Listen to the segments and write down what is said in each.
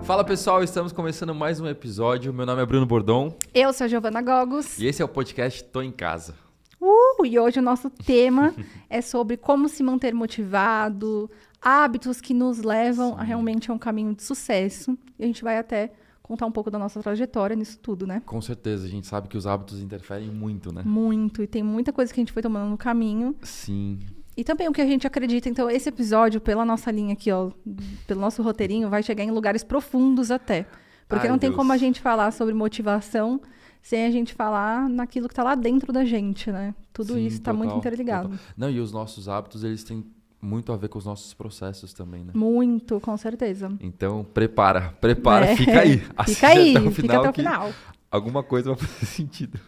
Fala pessoal, estamos começando mais um episódio. Meu nome é Bruno Bordon. Eu sou a Giovana Gogos. E esse é o podcast Tô em Casa. E hoje o nosso tema é sobre como se manter motivado, hábitos que nos levam a realmente a um caminho de sucesso. E a gente vai até contar um pouco da nossa trajetória nisso tudo, né? Com certeza, a gente sabe que os hábitos interferem muito, né? Muito, e tem muita coisa que a gente foi tomando no caminho. Sim. E também o que a gente acredita. Então, esse episódio, pela nossa linha aqui, ó, pelo nosso roteirinho, vai chegar em lugares profundos até. Porque não tem como a gente falar sobre motivação sem a gente falar naquilo que está lá dentro da gente, né? Tudo Sim, isso está muito interligado. Total. Não, e os nossos hábitos, eles têm muito a ver com os nossos processos também, né? Muito, com certeza. Então, prepara, fica aí. Fica aí, fica até o final. Alguma coisa vai fazer sentido.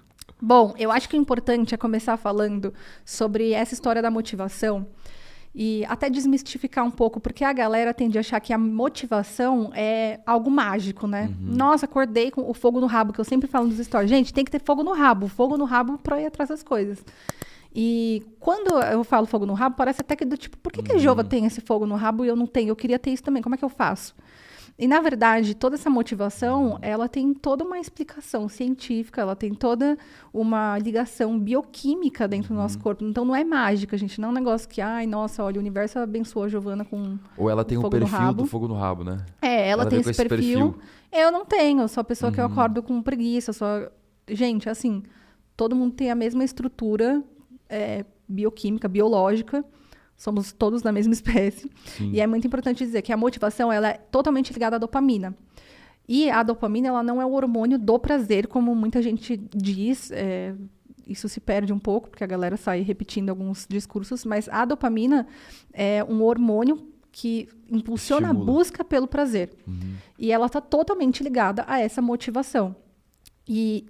Bom, eu acho que o importante é começar falando sobre essa história da motivação e até desmistificar um pouco, porque a galera tende a achar que a motivação é algo mágico, né? Uhum. Nossa, acordei com o fogo no rabo, que eu sempre falo nos stories. Gente, tem que ter fogo no rabo para ir atrás das coisas. E quando eu falo fogo no rabo, parece até que do tipo, por que a Jova tem esse fogo no rabo e eu não tenho? Eu queria ter isso também, como é que eu faço? E, na verdade, toda essa motivação, ela tem toda uma explicação científica, ela tem toda uma ligação bioquímica dentro do nosso corpo. Então, não é mágica, gente. Não é um negócio que, ai, nossa, olha, o universo abençoou a Giovana com Ou ela tem um perfil do fogo no rabo, né? Ela tem esse perfil. Eu não tenho, eu sou a pessoa que eu acordo com preguiça. Gente, assim, todo mundo tem a mesma estrutura bioquímica, biológica. Somos todos da mesma espécie. Sim. E é muito importante dizer que a motivação ela é totalmente ligada à dopamina. E a dopamina ela não é o hormônio do prazer, como muita gente diz. Isso se perde um pouco, porque a galera sai repetindo alguns discursos. Mas a dopamina é um hormônio que impulsiona a busca pelo prazer. Uhum. E ela está totalmente ligada a essa motivação. E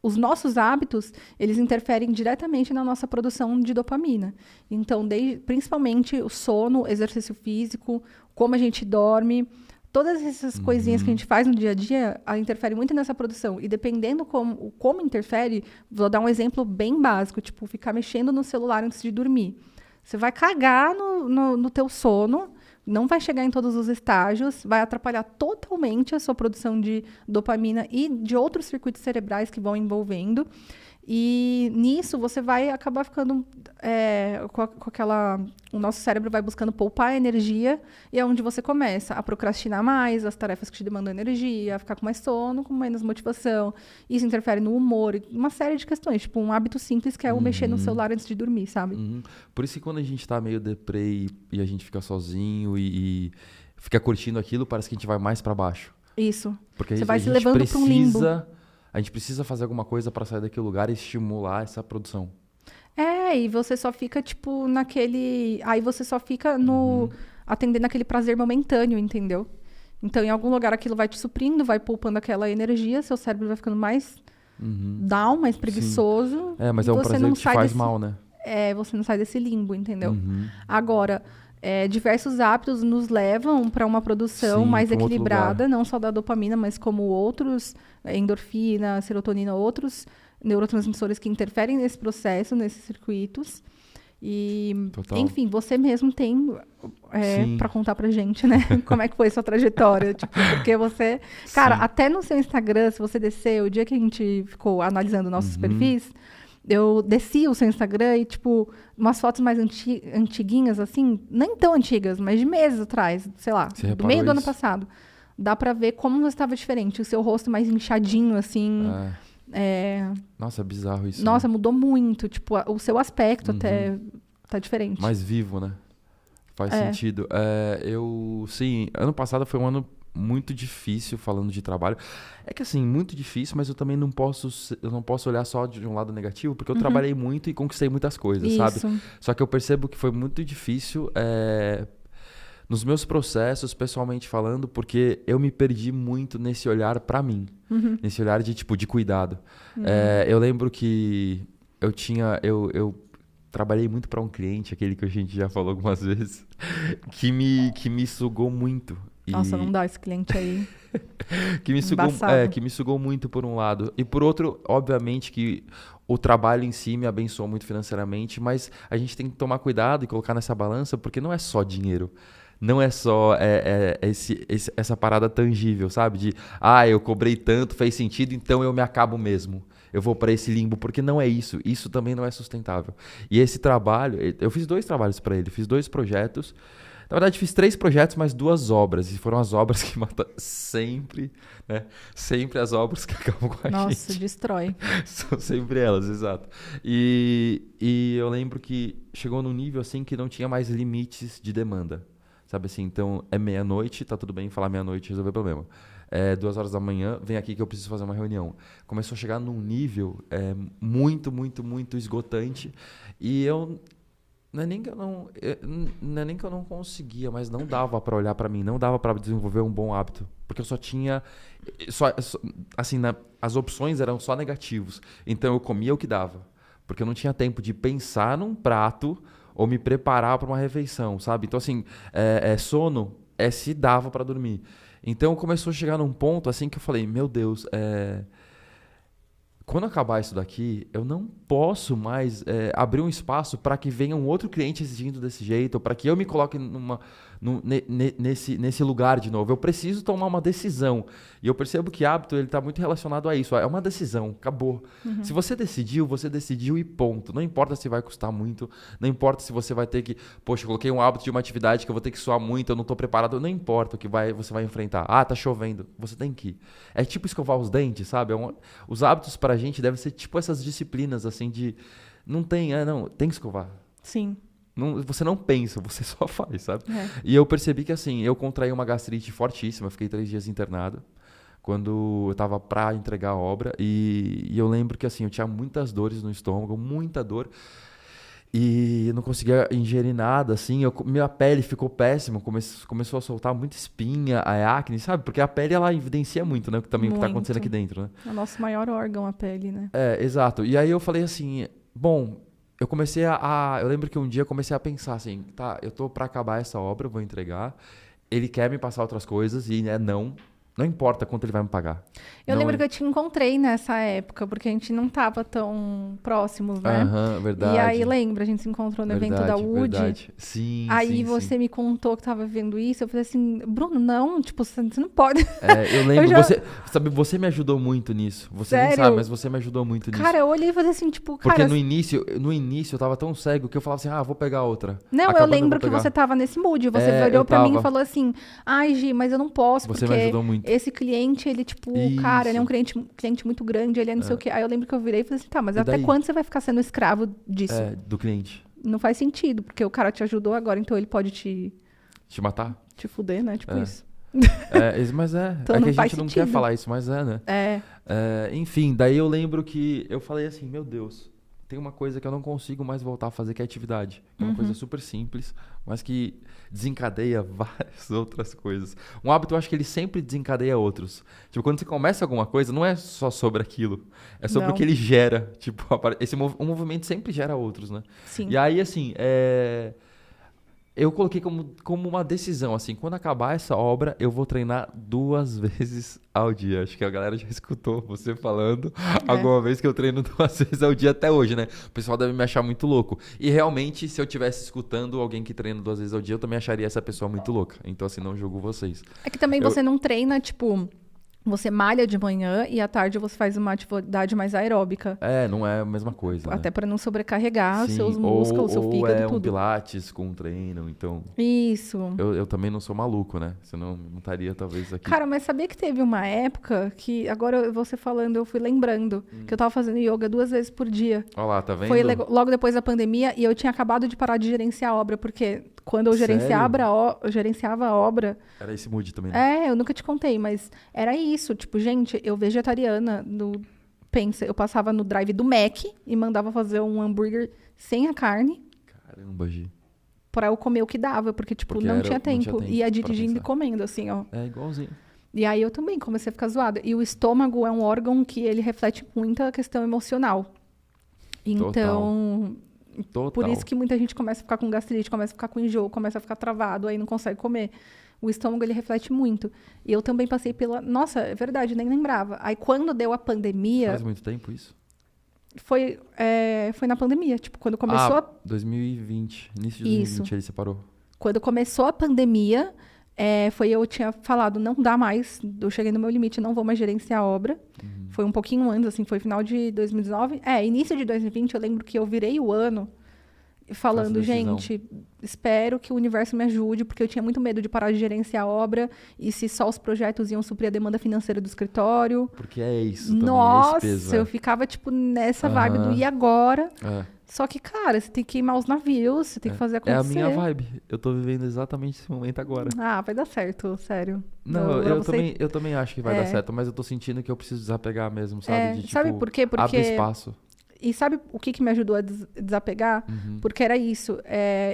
os nossos hábitos, eles interferem diretamente na nossa produção de dopamina. Então, principalmente o sono, exercício físico, como a gente dorme, todas essas coisinhas que a gente faz no dia a dia, interferem muito nessa produção. E dependendo como interfere, vou dar um exemplo bem básico, tipo, ficar mexendo no celular antes de dormir. Você vai cagar no teu sono, não vai chegar em todos os estágios, vai atrapalhar totalmente a sua produção de dopamina e de outros circuitos cerebrais que vão envolvendo. E nisso você vai acabar ficando com aquela... O nosso cérebro vai buscando poupar energia e é onde você começa a procrastinar mais as tarefas que te demandam energia, a ficar com mais sono, com menos motivação. Isso interfere no humor, uma série de questões. Tipo, um hábito simples que é o mexer no celular antes de dormir, sabe? Por isso que quando a gente tá meio deprê e a gente fica sozinho e fica curtindo aquilo, parece que a gente vai mais pra baixo. Isso. Porque você vai se levando pra um limbo. A gente precisa fazer alguma coisa para sair daquele lugar e estimular essa produção. E você só fica, tipo, naquele... Aí você só fica atendendo aquele prazer momentâneo, entendeu? Então, em algum lugar aquilo vai te suprindo, vai poupando aquela energia, seu cérebro vai ficando mais down, mais preguiçoso. Sim. Mas é um prazer que te faz mal, né? Você não sai desse limbo, entendeu? Agora... diversos hábitos nos levam para uma produção mais equilibrada, não só da dopamina, mas como outros, endorfina, serotonina, outros neurotransmissores que interferem nesse processo, nesses circuitos. E, enfim, você mesmo tem para contar pra gente, né? Como é que foi sua trajetória? Tipo, porque você... Cara, até no seu Instagram, se você descer, o dia que a gente ficou analisando nossos perfis... Eu desci o seu Instagram e, tipo, umas fotos mais antiguinhas, assim, nem tão antigas, mas de meses atrás, sei lá, do meio do ano passado. Dá pra ver como você estava diferente. O seu rosto mais inchadinho, assim. Nossa, é bizarro isso. Nossa, mudou muito. Tipo, o seu aspecto até tá diferente. Mais vivo, né? Faz sentido. Sim, ano passado foi um ano muito difícil falando de trabalho. É que assim, muito difícil, mas eu também não posso olhar só de um lado negativo, porque eu trabalhei muito e conquistei muitas coisas, sabe? Só que eu percebo que foi muito difícil nos meus processos, pessoalmente falando, porque eu me perdi muito nesse olhar pra mim. Nesse olhar de, tipo, de cuidado. Eu lembro que eu trabalhei muito para um cliente, aquele que a gente já falou algumas vezes, que me sugou muito. Nossa, não dá esse cliente aí. que me sugou muito por um lado. E por outro, obviamente que o trabalho em si me abençoou muito financeiramente, mas a gente tem que tomar cuidado e colocar nessa balança, porque não é só dinheiro. Não é só essa parada tangível, sabe? De, eu cobrei tanto, fez sentido, então eu me acabo mesmo. Eu vou para esse limbo, porque não é isso. Isso também não é sustentável. E esse trabalho, eu fiz 2 trabalhos para ele, fiz 2 projetos. Na verdade, fiz 3 projetos, mas 2 obras. E foram as obras que matam sempre, né? Sempre as obras que acabam com a gente. Nossa, destrói. São sempre elas, exato. E eu lembro que chegou num nível assim que não tinha mais limites de demanda. Sabe assim, então é meia-noite, tá tudo bem falar meia-noite e resolver o problema. 2 horas da manhã, vem aqui que eu preciso fazer uma reunião. Começou a chegar num nível muito, muito, muito esgotante. E eu... Não é nem que eu não conseguia, mas não dava para olhar para mim, não dava para desenvolver um bom hábito. Porque eu só tinha... assim, as opções eram só negativos. Então eu comia o que dava. Porque eu não tinha tempo de pensar num prato ou me preparar para uma refeição, sabe? Então, assim, sono se dava para dormir. Então, começou a chegar num ponto, assim, que eu falei, meu Deus, quando acabar isso daqui, eu não posso mais abrir um espaço para que venha um outro cliente exigindo desse jeito, ou para que eu me coloque nesse lugar de novo. Eu preciso tomar uma decisão. E eu percebo que hábito está muito relacionado a isso. É uma decisão, acabou. Uhum. Se você decidiu e ponto. Não importa se vai custar muito, não importa se você vai ter que... Poxa, eu coloquei um hábito de uma atividade que eu vou ter que suar muito, eu não estou preparado. Não importa o que você vai enfrentar. Tá chovendo. Você tem que ir. É tipo escovar os dentes, sabe? Os hábitos para a gente devem ser tipo essas disciplinas, assim, de... Não, tem que escovar. Sim. Você não pensa, você só faz, sabe? E eu percebi que, assim, eu contraí uma gastrite fortíssima, fiquei 3 dias internado, quando eu tava pra entregar a obra, e eu lembro que, assim, eu tinha muitas dores no estômago, muita dor, e eu não conseguia ingerir nada, assim, minha pele ficou péssima, começou a soltar muita espinha, a acne, sabe? Porque a pele, ela evidencia muito, né? Também o que tá acontecendo aqui dentro, né? É o nosso maior órgão, a pele, né? Exato. E aí eu falei assim, bom... Eu comecei eu lembro que um dia eu comecei a pensar assim, eu tô pra acabar essa obra, eu vou entregar, ele quer me passar outras coisas e não importa quanto ele vai me pagar. Eu lembro que eu te encontrei nessa época, porque a gente não tava tão próximos, né? Verdade. E aí, lembra, a gente se encontrou no evento da Wood. Verdade. Sim, aí você me contou que tava vendo isso, eu falei assim, Bruno, não, tipo, você não pode. Eu lembro, você me ajudou muito nisso. Você Sério? nem sabe, mas você me ajudou muito nisso. Cara, eu olhei e falei assim, tipo, porque no início eu tava tão cego que eu falava assim, vou pegar outra. Não, eu lembro que você tava nesse mood, você olhou pra mim e falou assim, Gi, mas eu não posso, você me ajudou muito. Esse cliente, ele, tipo, cara, ele é um cliente muito grande, ele é não sei o quê. Aí eu lembro que eu virei e falei assim, mas até quando você vai ficar sendo escravo disso? Do cliente. Não faz sentido, porque o cara te ajudou agora, então ele pode te matar? Te fuder, né? Tipo isso. Mas então que a gente não quer falar isso, mas né? Enfim, daí eu lembro que eu falei assim, meu Deus, tem uma coisa que eu não consigo mais voltar a fazer, que é atividade. É uma coisa super simples, mas que desencadeia várias outras coisas. Um hábito, eu acho que ele sempre desencadeia outros. Tipo, quando você começa alguma coisa, não é só sobre aquilo. É sobre o que ele gera. Tipo, um movimento sempre gera outros, né? Sim. E aí, assim, eu coloquei como uma decisão, assim, quando acabar essa obra, eu vou treinar 2 vezes ao dia. Acho que a galera já escutou você falando alguma vez que eu treino 2 vezes ao dia até hoje, né? O pessoal deve me achar muito louco. E realmente, se eu estivesse escutando alguém que treina 2 vezes ao dia, eu também acharia essa pessoa muito louca. Então, assim, não julgo vocês. É que também você não treina, tipo... Você malha de manhã e à tarde você faz uma atividade mais aeróbica. Não é a mesma coisa, até né? para não sobrecarregar seus músculos, seu fígado, tudo. Um pilates com um treino, então... Isso. Eu também não sou maluco, né? Senão não estaria talvez aqui. Cara, mas sabia que teve uma época que, agora você falando, eu fui lembrando, que eu tava fazendo yoga 2 vezes por dia. Olha lá, tá vendo? Foi logo depois da pandemia e eu tinha acabado de parar de gerenciar a obra, porque quando eu gerenciava a obra... Era esse mood também, né? Eu nunca te contei, mas era isso. Tipo, gente, eu vegetariana, eu passava no drive do Mac e mandava fazer um hambúrguer sem a carne. Caramba, Gi. Pra eu comer o que dava, porque, tipo, não tinha tempo. Ia dirigindo e comendo, assim, ó. É igualzinho. E aí eu também comecei a ficar zoada. E o estômago é um órgão que ele reflete muito a questão emocional. Então... Total. Por isso que muita gente começa a ficar com gastrite, começa a ficar com enjoo, começa a ficar travado, aí não consegue comer. O estômago, ele reflete muito. E eu também passei pela... Nossa, é verdade, nem lembrava. Aí, quando deu a pandemia... Faz muito tempo isso? Foi na pandemia. Tipo, quando começou 2020. Início de 2020 ele separou. Quando começou a pandemia, eu tinha falado, não dá mais, eu cheguei no meu limite, não vou mais gerenciar a obra. Foi um pouquinho antes, assim, foi final de 2019. Início de 2020, eu lembro que eu virei o ano falando, gente, espero que o universo me ajude, porque eu tinha muito medo de parar de gerenciar a obra e se só os projetos iam suprir a demanda financeira do escritório. Porque é isso também, Nossa, peso, eu ficava, tipo, nessa vibe do e agora? É. Só que, cara, você tem que queimar os navios, você tem que fazer acontecer. É a minha vibe. Eu tô vivendo exatamente esse momento agora. Vai dar certo, sério. Não, eu também acho que vai dar certo, mas eu tô sentindo que eu preciso desapegar mesmo, sabe? De, sabe por quê? Porque... abre espaço. E sabe o que me ajudou a desapegar? Porque era isso.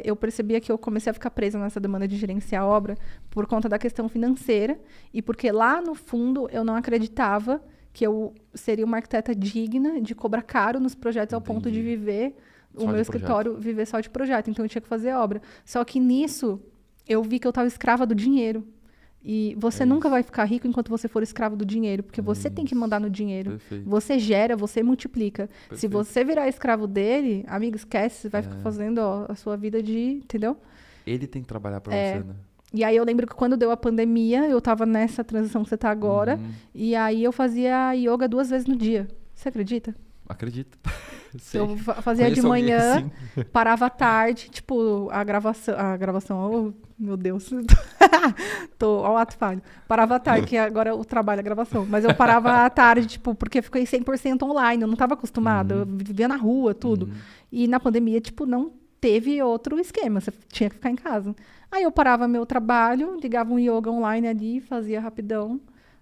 Eu percebia que eu comecei a ficar presa nessa demanda de gerenciar a obra por conta da questão financeira e porque lá no fundo eu não acreditava que eu seria uma arquiteta digna de cobrar caro nos projetos ao ponto de viver o meu escritório, viver só de projeto. Então eu tinha que fazer obra. Só que nisso eu vi que eu estava escrava do dinheiro. E você nunca vai ficar rico enquanto você for escravo do dinheiro, porque você tem que mandar no dinheiro. Perfeito. Você gera, você multiplica. Perfeito. Se você virar escravo dele, amigo, esquece, você vai ficar fazendo a sua vida de... Entendeu? Ele tem que trabalhar pra você, né? E aí eu lembro que quando deu a pandemia, eu tava nessa transição que você tá agora, e aí eu fazia yoga 2 vezes no dia. Você acredita? Acredito. Eu fazia de manhã, parava à tarde, tipo, a gravação, oh, meu Deus, ó o ato falho. Parava à tarde, que agora o trabalho é a gravação, mas eu parava à tarde, tipo, porque eu fiquei 100% online, eu não estava acostumada, eu vivia na rua, tudo. E na pandemia, tipo, não teve outro esquema, você tinha que ficar em casa. Aí eu parava meu trabalho, ligava um yoga online ali, fazia rapidão,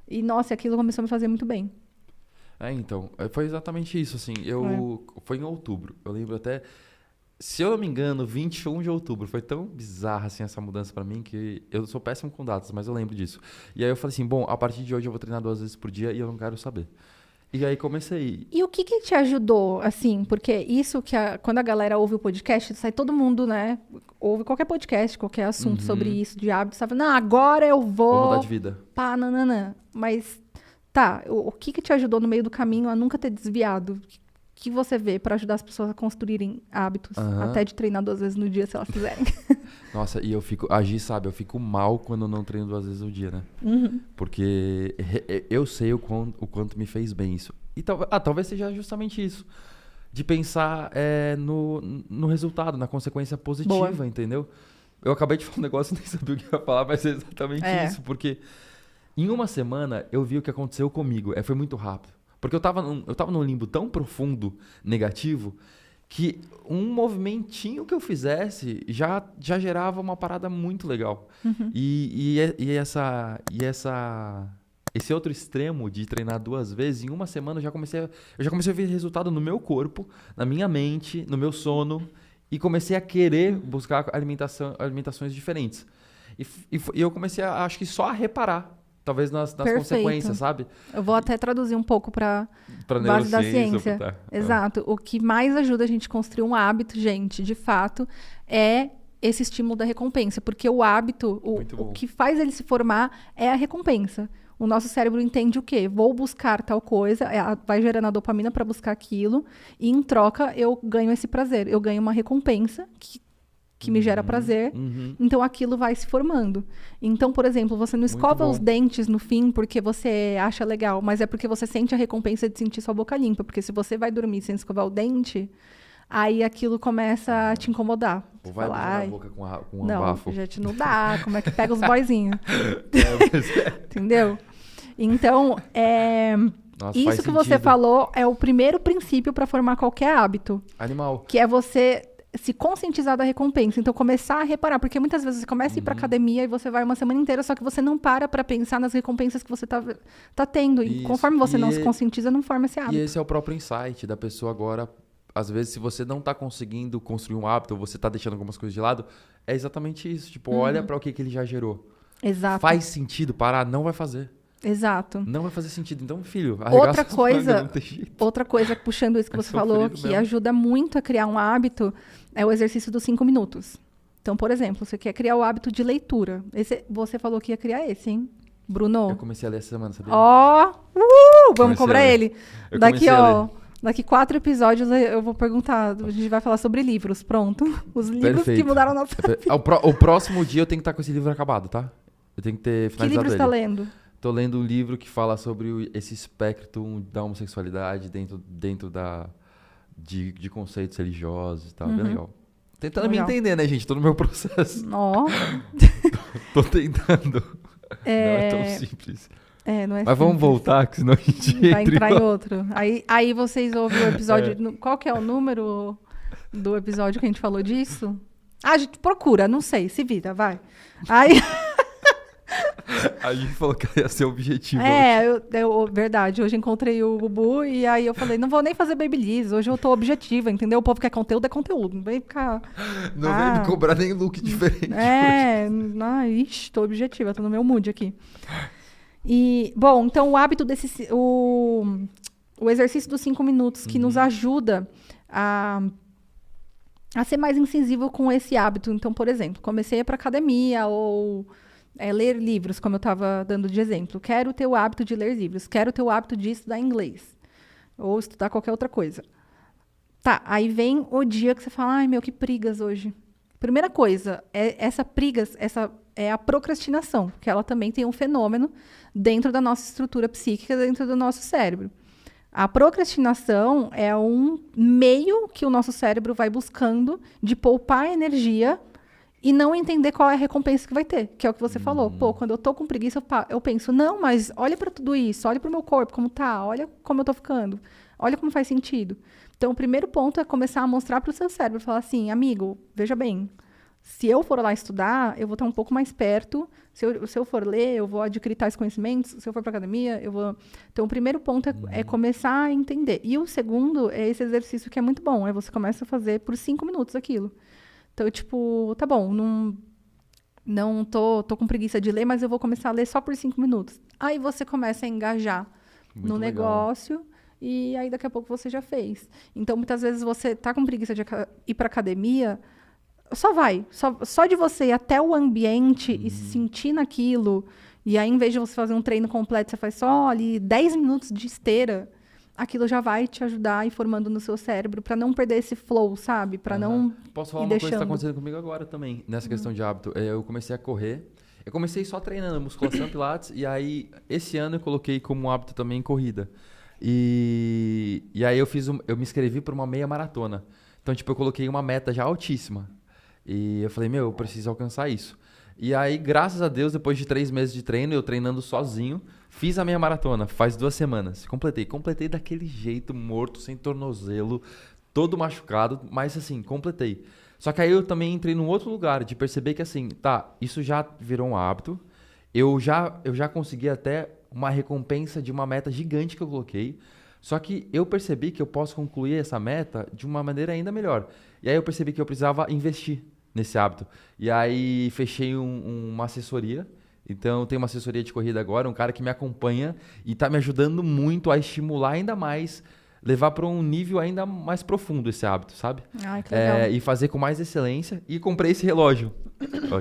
e nossa, aquilo começou a me fazer muito bem. Então, foi exatamente isso, assim, foi em outubro, eu lembro até, se eu não me engano, 21 de outubro, foi tão bizarra, assim, essa mudança pra mim, que eu sou péssimo com datas, mas eu lembro disso. E aí eu falei assim, bom, a partir de hoje eu vou treinar 2 vezes por dia e eu não quero saber. E aí comecei. E o que te ajudou, assim, porque isso que quando a galera ouve o podcast, sai todo mundo, né, ouve qualquer podcast, qualquer assunto sobre isso, de hábitos, sabe, não, agora eu vou mudar de vida. Pá, nananã, mas... Tá, o que te ajudou no meio do caminho a nunca ter desviado? O que você vê para ajudar as pessoas a construírem hábitos? Até de treinar 2 vezes no dia, se elas quiserem. Nossa, e eu fico eu fico mal quando eu não treino 2 vezes no dia, né? Porque eu sei o quanto me fez bem isso. E talvez seja justamente isso. De pensar no resultado, na consequência positiva, Boa. Entendeu? Eu acabei de falar um negócio, nem sabia o que ia falar, mas é exatamente isso. Porque... em uma semana, eu vi o que aconteceu comigo. Foi muito rápido. Porque eu tava num limbo tão profundo, negativo, que um movimentinho que eu fizesse já gerava uma parada muito legal. Esse outro extremo de treinar 2 vezes, em uma semana eu já comecei a ver resultado no meu corpo, na minha mente, no meu sono, e comecei a querer buscar alimentações diferentes. E eu comecei, acho que só a reparar. Talvez nas consequências, sabe? Eu vou até traduzir um pouco para base da ciência. Exato. O que mais ajuda a gente a construir um hábito, gente, de fato, é esse estímulo da recompensa. Porque o hábito, o que faz ele se formar é a recompensa. O nosso cérebro entende o quê? Vou buscar tal coisa, vai gerando a dopamina para buscar aquilo, e em troca eu ganho esse prazer. Eu ganho uma recompensa que me gera prazer, então aquilo vai se formando. Então, por exemplo, você não escova os dentes no fim porque você acha legal, mas é porque você sente a recompensa de sentir sua boca limpa, porque se você vai dormir sem escovar o dente, aí aquilo começa a te incomodar. Ou vai beijar na boca com um bafo. Não, gente, não dá. Como é que pega os boyzinhos? Entendeu? Então, Nossa, isso que você falou é o primeiro princípio para formar qualquer hábito. Animal. Que é você se conscientizar da recompensa. Então, começar a reparar. Porque muitas vezes você começa a ir pra academia e você vai uma semana inteira, só que você não para pensar nas recompensas que você tá tendo. E conforme você não se conscientiza, não forma esse hábito. E esse é o próprio insight da pessoa agora. Às vezes, se você não tá conseguindo construir um hábito, ou você tá deixando algumas coisas de lado, é exatamente isso. Tipo, olha para o que ele já gerou. Exato. Faz sentido parar? Não vai fazer. Exato. Não vai fazer sentido. Então, filho, outra coisa, puxando isso que você falou, que ajuda muito a criar um hábito, é o exercício dos 5 minutos. Então, por exemplo, você quer criar o hábito de leitura. Você falou que ia criar esse, hein? Bruno? Eu comecei a ler essa semana, sabia? Vamos cobrar ele. Daqui, Daqui 4 episódios eu vou perguntar, a gente vai falar sobre livros, pronto. Os livros que mudaram a nossa vida. O próximo dia eu tenho que estar com esse livro acabado, tá? Eu tenho que ter finalizado ele. Que livro você tá lendo? Tô lendo um livro que fala sobre esse espectro da homossexualidade dentro de conceitos religiosos e tal. Bem legal. Tentando me entender, né, gente? Tô no meu processo. Ó. Tô tentando. Não é tão simples. Não é Mas vamos voltar, que senão a gente vai entrar em outro. Aí vocês ouvem o episódio... Qual que é o número do episódio que a gente falou disso? A gente procura, não sei. Se vira, vai. Aí... A gente falou que ia ser objetivo. Verdade. Hoje encontrei o Bubu e aí eu falei, não vou nem fazer babyliss. Hoje eu tô objetiva, entendeu? O povo quer conteúdo, é conteúdo. Não vem ficar... Não vem me cobrar nem look diferente. Ixi, tô objetiva. Tô no meu mood aqui. E, bom, então o hábito o exercício dos 5 minutos que nos ajuda a ser mais incisivo com esse hábito. Então, por exemplo, comecei a ir pra academia ou ler livros, como eu estava dando de exemplo. Quero ter o hábito de ler livros. Quero ter o hábito de estudar inglês. Ou estudar qualquer outra coisa. Tá, aí vem o dia que você fala, ai, meu, que pregas hoje. Primeira coisa, essa pregas, essa é a procrastinação, que ela também tem um fenômeno dentro da nossa estrutura psíquica, dentro do nosso cérebro. A procrastinação é um meio que o nosso cérebro vai buscando de poupar energia e não entender qual é a recompensa que vai ter, que é o que você falou. Pô, quando eu tô com preguiça, eu penso, não, mas olha para tudo isso, olha para o meu corpo, como tá, olha como eu tô ficando, olha como faz sentido. Então, o primeiro ponto é começar a mostrar para o seu cérebro, falar assim, amigo, veja bem, se eu for lá estudar, eu vou estar um pouco mais perto, se eu for ler, eu vou adquirir tais conhecimentos, se eu for para academia, eu vou... Então, o primeiro ponto é começar a entender. E o segundo é esse exercício que é muito bom, é você começa a fazer por 5 minutos aquilo. Então, tipo, tá bom, não tô com preguiça de ler, mas eu vou começar a ler só por 5 minutos. Aí você começa a engajar no negócio e aí daqui a pouco você já fez. Então, muitas vezes você tá com preguiça de ir pra academia, só vai. Só de você ir até o ambiente e se sentir naquilo, e aí, em vez de você fazer um treino completo, você faz só ali 10 minutos de esteira, aquilo já vai te ajudar a ir formando no seu cérebro para não perder esse flow, sabe? Para não Posso falar uma coisa que está acontecendo comigo agora também, nessa questão de hábito. Eu comecei a correr. Eu comecei só treinando musculação, pilates, e aí, esse ano eu coloquei como hábito também corrida. E aí eu me inscrevi para uma meia maratona. Então, tipo, eu coloquei uma meta já altíssima. E eu falei, eu preciso alcançar isso. E aí, graças a Deus, depois de 3 meses de treino, eu treinando sozinho, fiz a meia maratona, faz 2 semanas. Completei daquele jeito, morto, sem tornozelo, todo machucado, mas assim, completei. Só que aí eu também entrei num outro lugar, de perceber que assim, tá, isso já virou um hábito, eu já consegui até uma recompensa de uma meta gigante que eu coloquei, só que eu percebi que eu posso concluir essa meta de uma maneira ainda melhor. E aí eu percebi que eu precisava investir nesse hábito. E aí fechei uma assessoria. Então, tem uma assessoria de corrida agora, um cara que me acompanha e está me ajudando muito a estimular ainda mais, levar para um nível ainda mais profundo esse hábito, sabe? Ai, que legal. E fazer com mais excelência. E comprei esse relógio.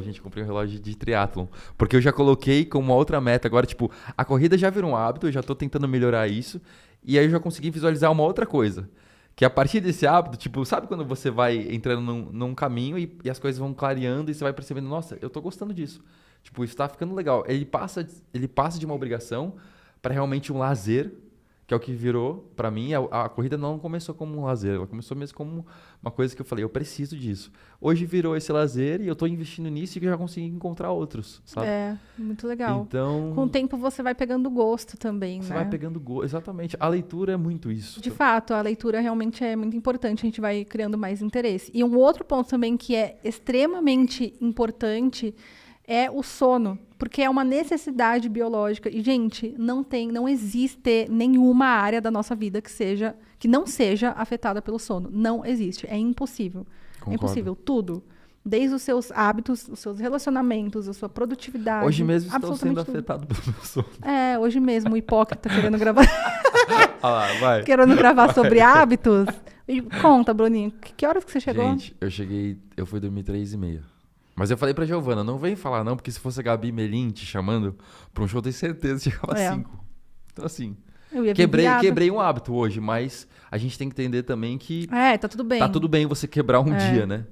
Gente, comprei um relógio de triatlon. Porque eu já coloquei como uma outra meta. Agora, tipo, a corrida já virou um hábito, eu já estou tentando melhorar isso. E aí eu já consegui visualizar uma outra coisa. Que a partir desse hábito, tipo, sabe quando você vai entrando num caminho e as coisas vão clareando e você vai percebendo, nossa, eu tô gostando disso. Tipo, isso tá ficando legal. Ele passa de uma obrigação para realmente um lazer, que é o que virou para mim. A corrida não começou como um lazer, ela começou mesmo como uma coisa que eu falei, eu preciso disso. Hoje virou esse lazer e eu tô investindo nisso e já consegui encontrar outros, sabe? Muito legal. Então, com o tempo você vai pegando gosto também, você né? vai pegando gosto, exatamente. A leitura é muito isso. De fato, a leitura realmente é muito importante, a gente vai criando mais interesse. E um outro ponto também que é extremamente importante é o sono, porque é uma necessidade biológica. E, gente, não existe nenhuma área da nossa vida que não seja afetada pelo sono. Não existe. É impossível. Concordo. É impossível. Tudo. Desde os seus hábitos, os seus relacionamentos, a sua produtividade. Hoje mesmo estou sendo afetado pelo meu sono. Hoje mesmo, o hipócrita querendo gravar. Vai. Querendo gravar sobre hábitos. E conta, Bruninho, que horas que você chegou? Gente, eu fui dormir 3h30. Mas eu falei pra Giovana, não vem falar não, porque se fosse a Gabi Melim te chamando pra um show, eu tenho certeza que chegava às 5. Então assim, Eu ia vir Quebrei um hábito hoje, mas a gente tem que entender também que... tá tudo bem. Tá tudo bem você quebrar um dia, né?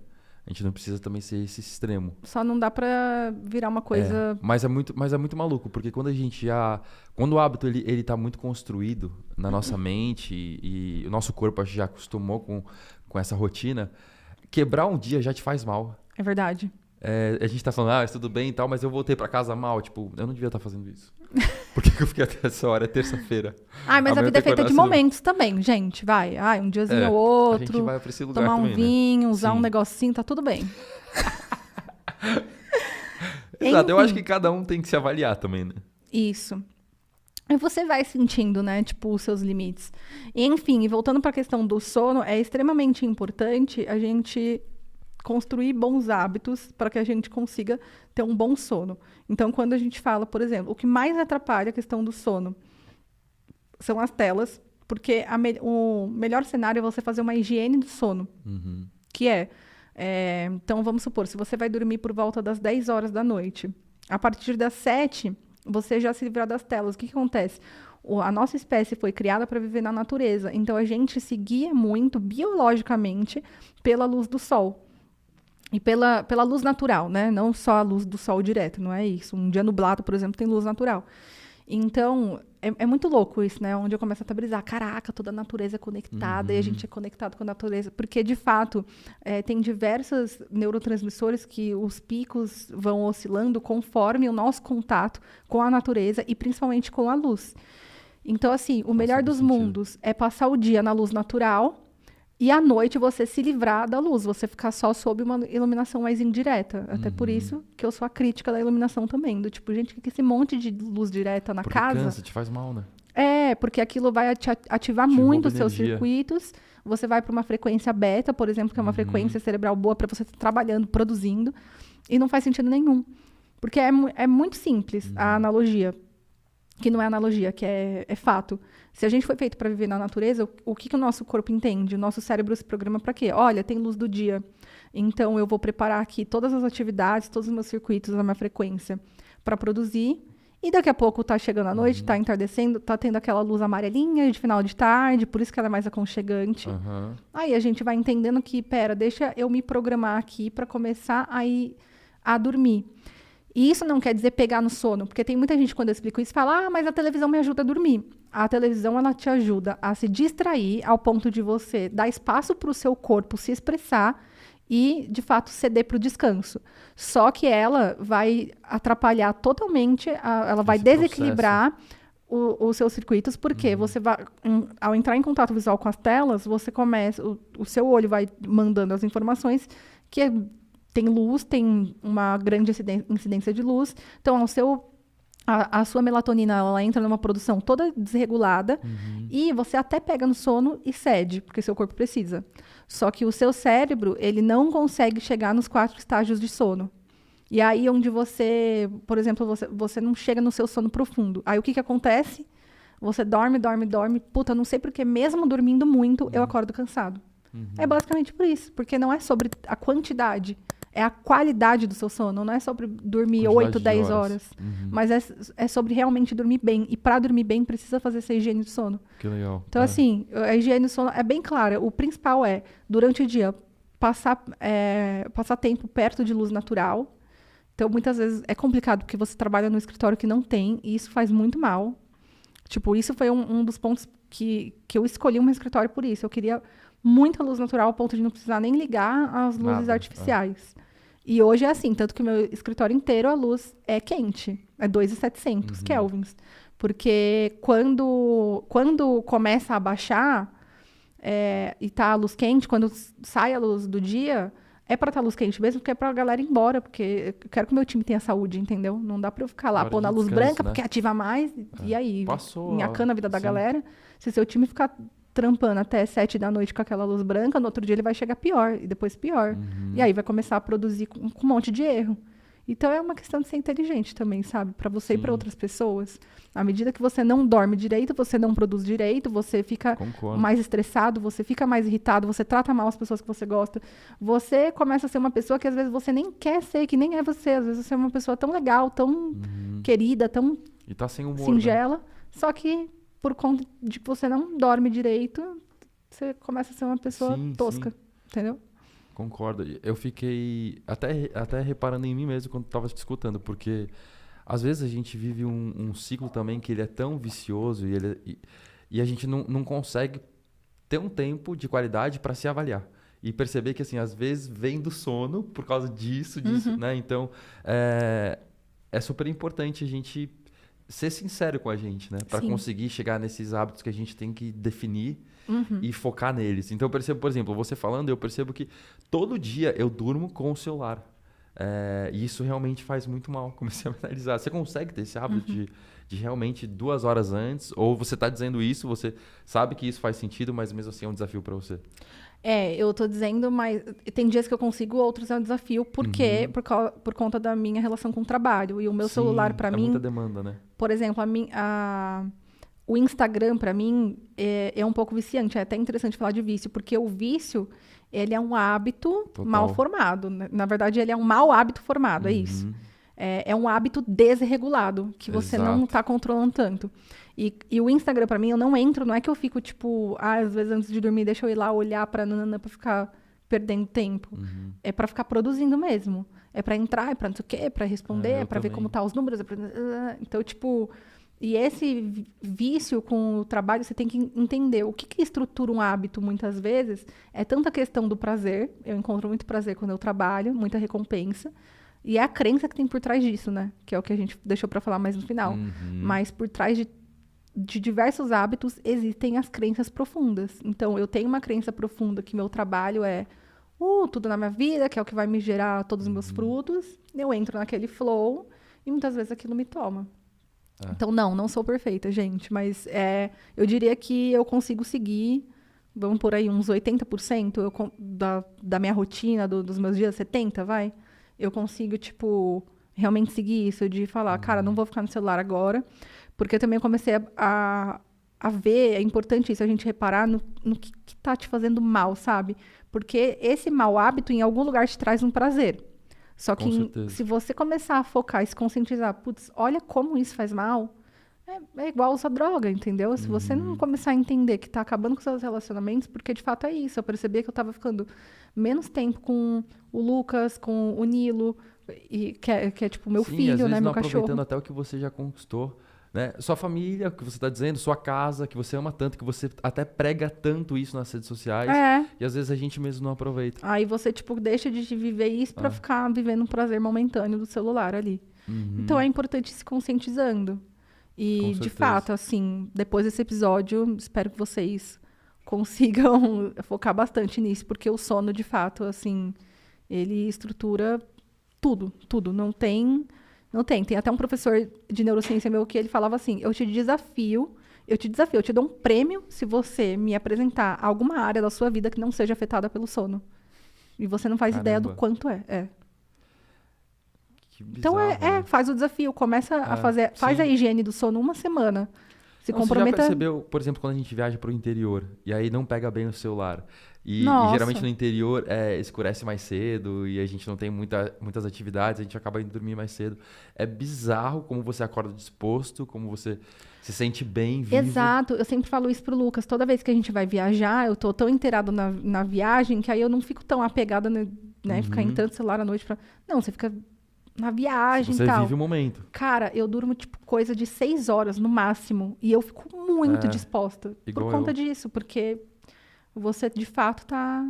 A gente não precisa também ser esse extremo. Só não dá pra virar uma coisa... Mas é muito maluco, porque quando a gente já... Quando o hábito ele tá muito construído na nossa mente e o nosso corpo já acostumou com essa rotina, quebrar um dia já te faz mal. É verdade. A gente tá falando, tudo bem e tal, mas eu voltei pra casa mal. Tipo, eu não devia estar fazendo isso. Por que eu fiquei até essa hora? É terça-feira. Mas a vida é feita de momentos também, gente. Vai. Um diazinho ou outro. A gente vai pra esse lugar tomar também, um vinho, né? usar um negocinho, tá tudo bem. Exato, eu acho que cada um tem que se avaliar também, né? Isso. E você vai sentindo, né, tipo, os seus limites. E, enfim, e voltando pra questão do sono, é extremamente importante a gente construir bons hábitos para que a gente consiga ter um bom sono. Então, quando a gente fala, por exemplo, o que mais atrapalha a questão do sono são as telas, porque o melhor cenário é você fazer uma higiene do sono, que então, vamos supor, se você vai dormir por volta das 10 horas da noite, a partir das 7, você já se livrar das telas. O que acontece? A nossa espécie foi criada para viver na natureza, então a gente se guia muito biologicamente pela luz do sol. E pela luz natural, né? Não só a luz do sol direto, não é isso. Um dia nublado, por exemplo, tem luz natural. Então, é muito louco isso, né? Onde eu começo a brisar, caraca, toda a natureza é conectada e a gente é conectado com a natureza. Porque, de fato, tem diversos neurotransmissores que os picos vão oscilando conforme o nosso contato com a natureza e principalmente com a luz. Então, assim, o melhor dos mundos é passar o dia na luz natural e à noite você se livrar da luz, você ficar só sob uma iluminação mais indireta. Até por isso que eu sou a crítica da iluminação também. Do tipo, gente, que esse monte de luz direta na casa... Cansa, te faz mal, né? Porque aquilo vai ativar muito os seus circuitos. Você vai para uma frequência beta, por exemplo, que é uma frequência cerebral boa para você estar trabalhando, produzindo. E não faz sentido nenhum. Porque é muito simples a analogia. Que não é analogia, que é fato. Se a gente foi feito para viver na natureza, o que o nosso corpo entende? O nosso cérebro se programa para quê? Olha, tem luz do dia. Então, eu vou preparar aqui todas as atividades, todos os meus circuitos, a minha frequência, para produzir. E daqui a pouco tá chegando a noite, tá entardecendo, tá tendo aquela luz amarelinha de final de tarde, por isso que ela é mais aconchegante. Aí a gente vai entendendo que, deixa eu me programar aqui para começar a dormir. E isso não quer dizer pegar no sono, porque tem muita gente, quando eu explico isso, fala, mas a televisão me ajuda a dormir. A televisão, ela te ajuda a se distrair ao ponto de você dar espaço para o seu corpo se expressar e, de fato, ceder para o descanso. Só que ela vai atrapalhar totalmente, ela vai desequilibrar os seus circuitos, porque você vai, ao entrar em contato visual com as telas, você começa, o seu olho vai mandando as informações que tem luz, tem uma grande incidência de luz. Então, a sua melatonina, ela entra numa produção toda desregulada e você até pega no sono e cede, porque seu corpo precisa. Só que o seu cérebro, ele não consegue chegar nos 4 estágios de sono. E aí, onde você, por exemplo, você não chega no seu sono profundo. Aí, o que acontece? Você dorme. Puta, não sei porque mesmo dormindo muito, eu acordo cansado. É basicamente por isso. Porque não é sobre a quantidade. É a qualidade do seu sono, não é sobre dormir 8, 10 horas. Mas é sobre realmente dormir bem. E para dormir bem, precisa fazer essa higiene do sono. Que legal. Então, assim, a higiene do sono é bem clara. O principal é, durante o dia, passar tempo perto de luz natural. Então, muitas vezes é complicado, porque você trabalha num escritório que não tem, e isso faz muito mal. Tipo, isso foi um dos pontos que eu escolhi um escritório por isso. Eu queria muita luz natural, ao ponto de não precisar nem ligar as luzes artificiais. E hoje é assim, tanto que o meu escritório inteiro, a luz é quente. É 2.700 kelvins. Porque quando começa a baixar e tá a luz quente, quando sai a luz do dia, é para estar luz quente mesmo, porque é pra galera ir embora. Porque eu quero que o meu time tenha saúde, entendeu? Não dá pra eu ficar lá pôr na luz branca, né? Porque ativa mais. E aí, minhacando a vida da galera. Se seu time ficar trampando até 7 da noite com aquela luz branca, no outro dia ele vai chegar pior, e depois pior. E aí vai começar a produzir com um monte de erro. Então é uma questão de ser inteligente também, sabe? Para você e para outras pessoas. À medida que você não dorme direito, você não produz direito, você fica mais estressado, você fica mais irritado, você trata mal as pessoas que você gosta. Você começa a ser uma pessoa que às vezes você nem quer ser, que nem é você. Às vezes você é uma pessoa tão legal, tão querida, tão e tá sem humor, singela, né? Só que por conta de que você não dorme direito, você começa a ser uma pessoa tosca, entendeu? Concordo. Eu fiquei até reparando em mim mesmo quando estava te escutando, porque às vezes a gente vive um ciclo também que ele é tão vicioso e a gente não consegue ter um tempo de qualidade para se avaliar. E perceber que, assim, às vezes vem do sono por causa disso, né? Então, é super importante a gente ser sincero com a gente, né? Para conseguir chegar nesses hábitos que a gente tem que definir e focar neles. Então, eu percebo, por exemplo, você falando, eu percebo que todo dia eu durmo com o celular. E isso realmente faz muito mal. Comecei a analisar. Você consegue ter esse hábito de realmente 2 horas antes? Ou você está dizendo isso, você sabe que isso faz sentido, mas mesmo assim é um desafio para você? Eu tô dizendo, mas tem dias que eu consigo, outros é um desafio, porque por conta da minha relação com o trabalho. E o meu celular, para mim... é muita demanda, né? Por exemplo, o Instagram, para mim, é um pouco viciante. É até interessante falar de vício, porque o vício, ele é um hábito mal formado. Na verdade, ele é um mau hábito formado, é isso. É um hábito desregulado, que você não tá controlando tanto. E o Instagram, pra mim, eu não entro, não é que eu fico, tipo, às vezes antes de dormir, deixa eu ir lá olhar pra nanana pra ficar perdendo tempo. É pra ficar produzindo mesmo. É pra entrar, é pra não sei o quê, é pra responder, é pra ver como tá os números. Então, tipo... E esse vício com o trabalho, você tem que entender o que estrutura um hábito, muitas vezes. É tanta questão do prazer. Eu encontro muito prazer quando eu trabalho, muita recompensa. E é a crença que tem por trás disso, né? Que é o que a gente deixou pra falar mais no final. Mas por trás de diversos hábitos existem as crenças profundas. Então, eu tenho uma crença profunda que meu trabalho é tudo na minha vida, que é o que vai me gerar todos os meus frutos. Eu entro naquele flow e muitas vezes aquilo me toma. Então, não sou perfeita, gente. Mas eu diria que eu consigo seguir, vamos por aí, uns 80% da minha rotina, dos meus dias, 70%, vai? Eu consigo, tipo, realmente seguir isso, de falar, cara, não vou ficar no celular agora. Porque eu também comecei a ver, é importante isso, a gente reparar no que tá te fazendo mal, sabe? Porque esse mau hábito, em algum lugar, te traz um prazer. Só que se você começar a focar e se conscientizar, putz, olha como isso faz mal, é igual usar droga, entendeu? Se você não começar a entender que tá acabando com seus relacionamentos, porque de fato é isso. Eu percebi que eu tava ficando menos tempo com o Lucas, com o Nilo, que é tipo meu filho, às vezes né? Meu não cachorro. Aproveitando até o que você já conquistou. Né? Sua família, o que você está dizendo, sua casa, que você ama tanto, que você até prega tanto isso nas redes sociais. E às vezes a gente mesmo não aproveita. Aí você, tipo, deixa de viver isso para ficar vivendo um prazer momentâneo do celular ali. Então é importante ir se conscientizando. E, de fato, assim, depois desse episódio, espero que vocês consigam focar bastante nisso, porque o sono, de fato, assim, ele estrutura tudo. Tem até um professor de neurociência meu que ele falava assim, eu te desafio, eu te dou um prêmio se você me apresentar alguma área da sua vida que não seja afetada pelo sono. E você não faz ideia do quanto é. Que bizarro, então faz o desafio, começa a fazer, faz a higiene do sono uma semana. Se comprometa... Você já percebeu, por exemplo, quando a gente viaja para o interior e aí não pega bem o celular? E geralmente no interior escurece mais cedo e a gente não tem muitas atividades, a gente acaba indo dormir mais cedo. É bizarro como você acorda disposto, como você se sente bem, vivo. Exato, eu sempre falo isso pro Lucas. Toda vez que a gente vai viajar, eu tô tão inteirado na viagem que aí eu não fico tão apegada, né? Ficar em tanto celular à noite. Não, você fica na viagem e tal. Você vive o momento. Cara, eu durmo tipo coisa de 6 horas no máximo e eu fico muito disposta por conta disso, porque... Você, de fato, tá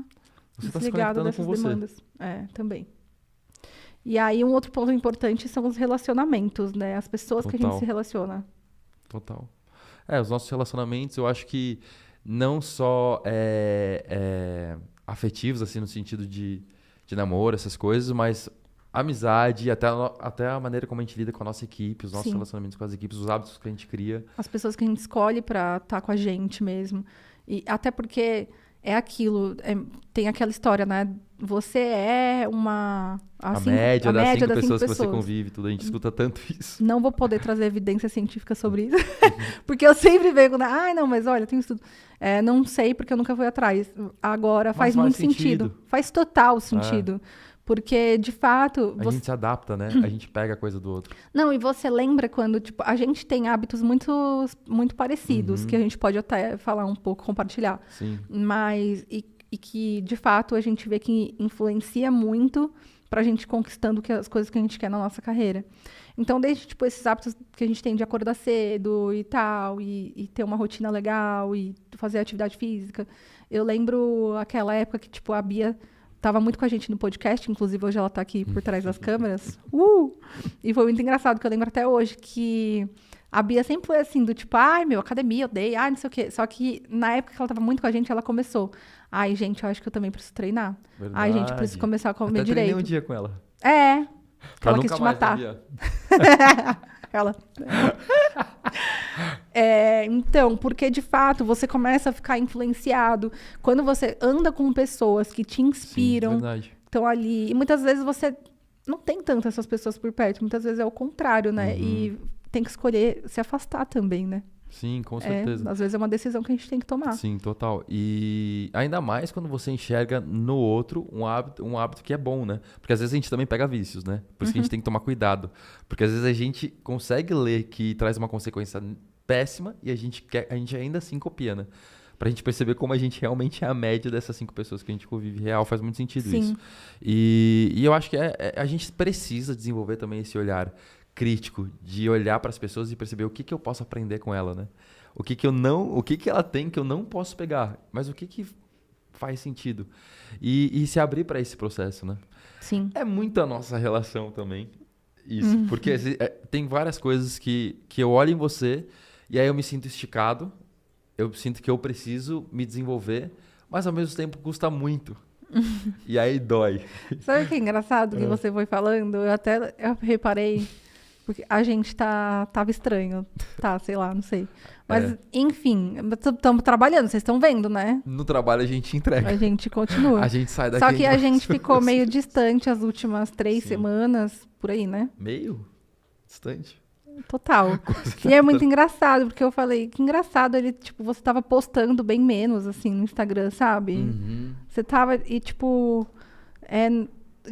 desligado dessas demandas. Também. E aí, um outro ponto importante são os relacionamentos, né? As pessoas que a gente se relaciona. Total. Os nossos relacionamentos, eu acho que não só afetivos, assim, no sentido de namoro, essas coisas, mas amizade, até a maneira como a gente lida com a nossa equipe, os nossos relacionamentos com as equipes, os hábitos que a gente cria. As pessoas que a gente escolhe pra estar com a gente mesmo. E até porque é aquilo, tem aquela história, né? Você é uma... A média das 5 pessoas que você convive, tudo. A gente escuta tanto isso. Não vou poder trazer evidência científica sobre isso. Porque eu sempre venho... não, mas olha, tem estudo. Não sei porque eu nunca fui atrás. Agora faz muito sentido. Faz total sentido. Porque, de fato... A gente se adapta, né? A gente pega a coisa do outro. Não, e você lembra quando, tipo, a gente tem hábitos muito, muito parecidos, que a gente pode até falar um pouco, compartilhar. Sim. Mas, e que, de fato, a gente vê que influencia muito pra gente conquistando as coisas que a gente quer na nossa carreira. Então, desde, tipo, esses hábitos que a gente tem de acordar cedo e tal, e ter uma rotina legal, e fazer atividade física. Eu lembro aquela época que, tipo, a Bia... Tava muito com a gente no podcast, inclusive hoje ela tá aqui por trás das câmeras. E foi muito engraçado, que eu lembro até hoje que a Bia sempre foi assim, do tipo, ai, meu, academia, odeio, ai, não sei o quê. Só que na época que ela tava muito com a gente, ela começou. Ai, gente, eu acho que eu também preciso treinar. Verdade. Ai, gente, preciso começar a comer até direito. Treinei um dia com ela. É. Pra Ela nunca quis te mais, matar. Bia. Ela. Então, porque de fato você começa a ficar influenciado quando você anda com pessoas que te inspiram, Sim, verdade. estão ali. E muitas vezes você não tem tanto essas pessoas por perto, muitas vezes é o contrário, né? E tem que escolher se afastar também, né? Sim, com certeza. Às vezes é uma decisão que a gente tem que tomar. Sim, total. E ainda mais quando você enxerga no outro um hábito que é bom, né? Porque às vezes a gente também pega vícios, né? Por isso que a gente tem que tomar cuidado. Porque às vezes a gente consegue ler que traz uma consequência péssima e a gente ainda assim copia, né? Pra gente perceber como a gente realmente é a média dessas 5 pessoas que a gente convive real. Faz muito sentido isso. E eu acho que a gente precisa desenvolver também esse olhar crítico de olhar para as pessoas e perceber o que eu posso aprender com ela, né? O que ela tem que eu não posso pegar, mas o que faz sentido e se abrir para esse processo, né? Sim. É muito a nossa relação também isso, porque tem várias coisas que eu olho em você e aí eu me sinto esticado, eu sinto que eu preciso me desenvolver, mas ao mesmo tempo custa muito. E aí dói. Sabe o que é engraçado que você foi falando? Eu reparei. Porque a gente tava estranho. Sei lá, não sei. Mas, enfim, estamos trabalhando, vocês estão vendo, né? No trabalho a gente entrega. A gente continua. A gente sai daqui. Só que a gente ficou meio distante as últimas 3 semanas, por aí, né? Meio? Distante? Total. E é muito engraçado, porque eu falei, que engraçado, você tava postando bem menos, assim, no Instagram, sabe? Você tava,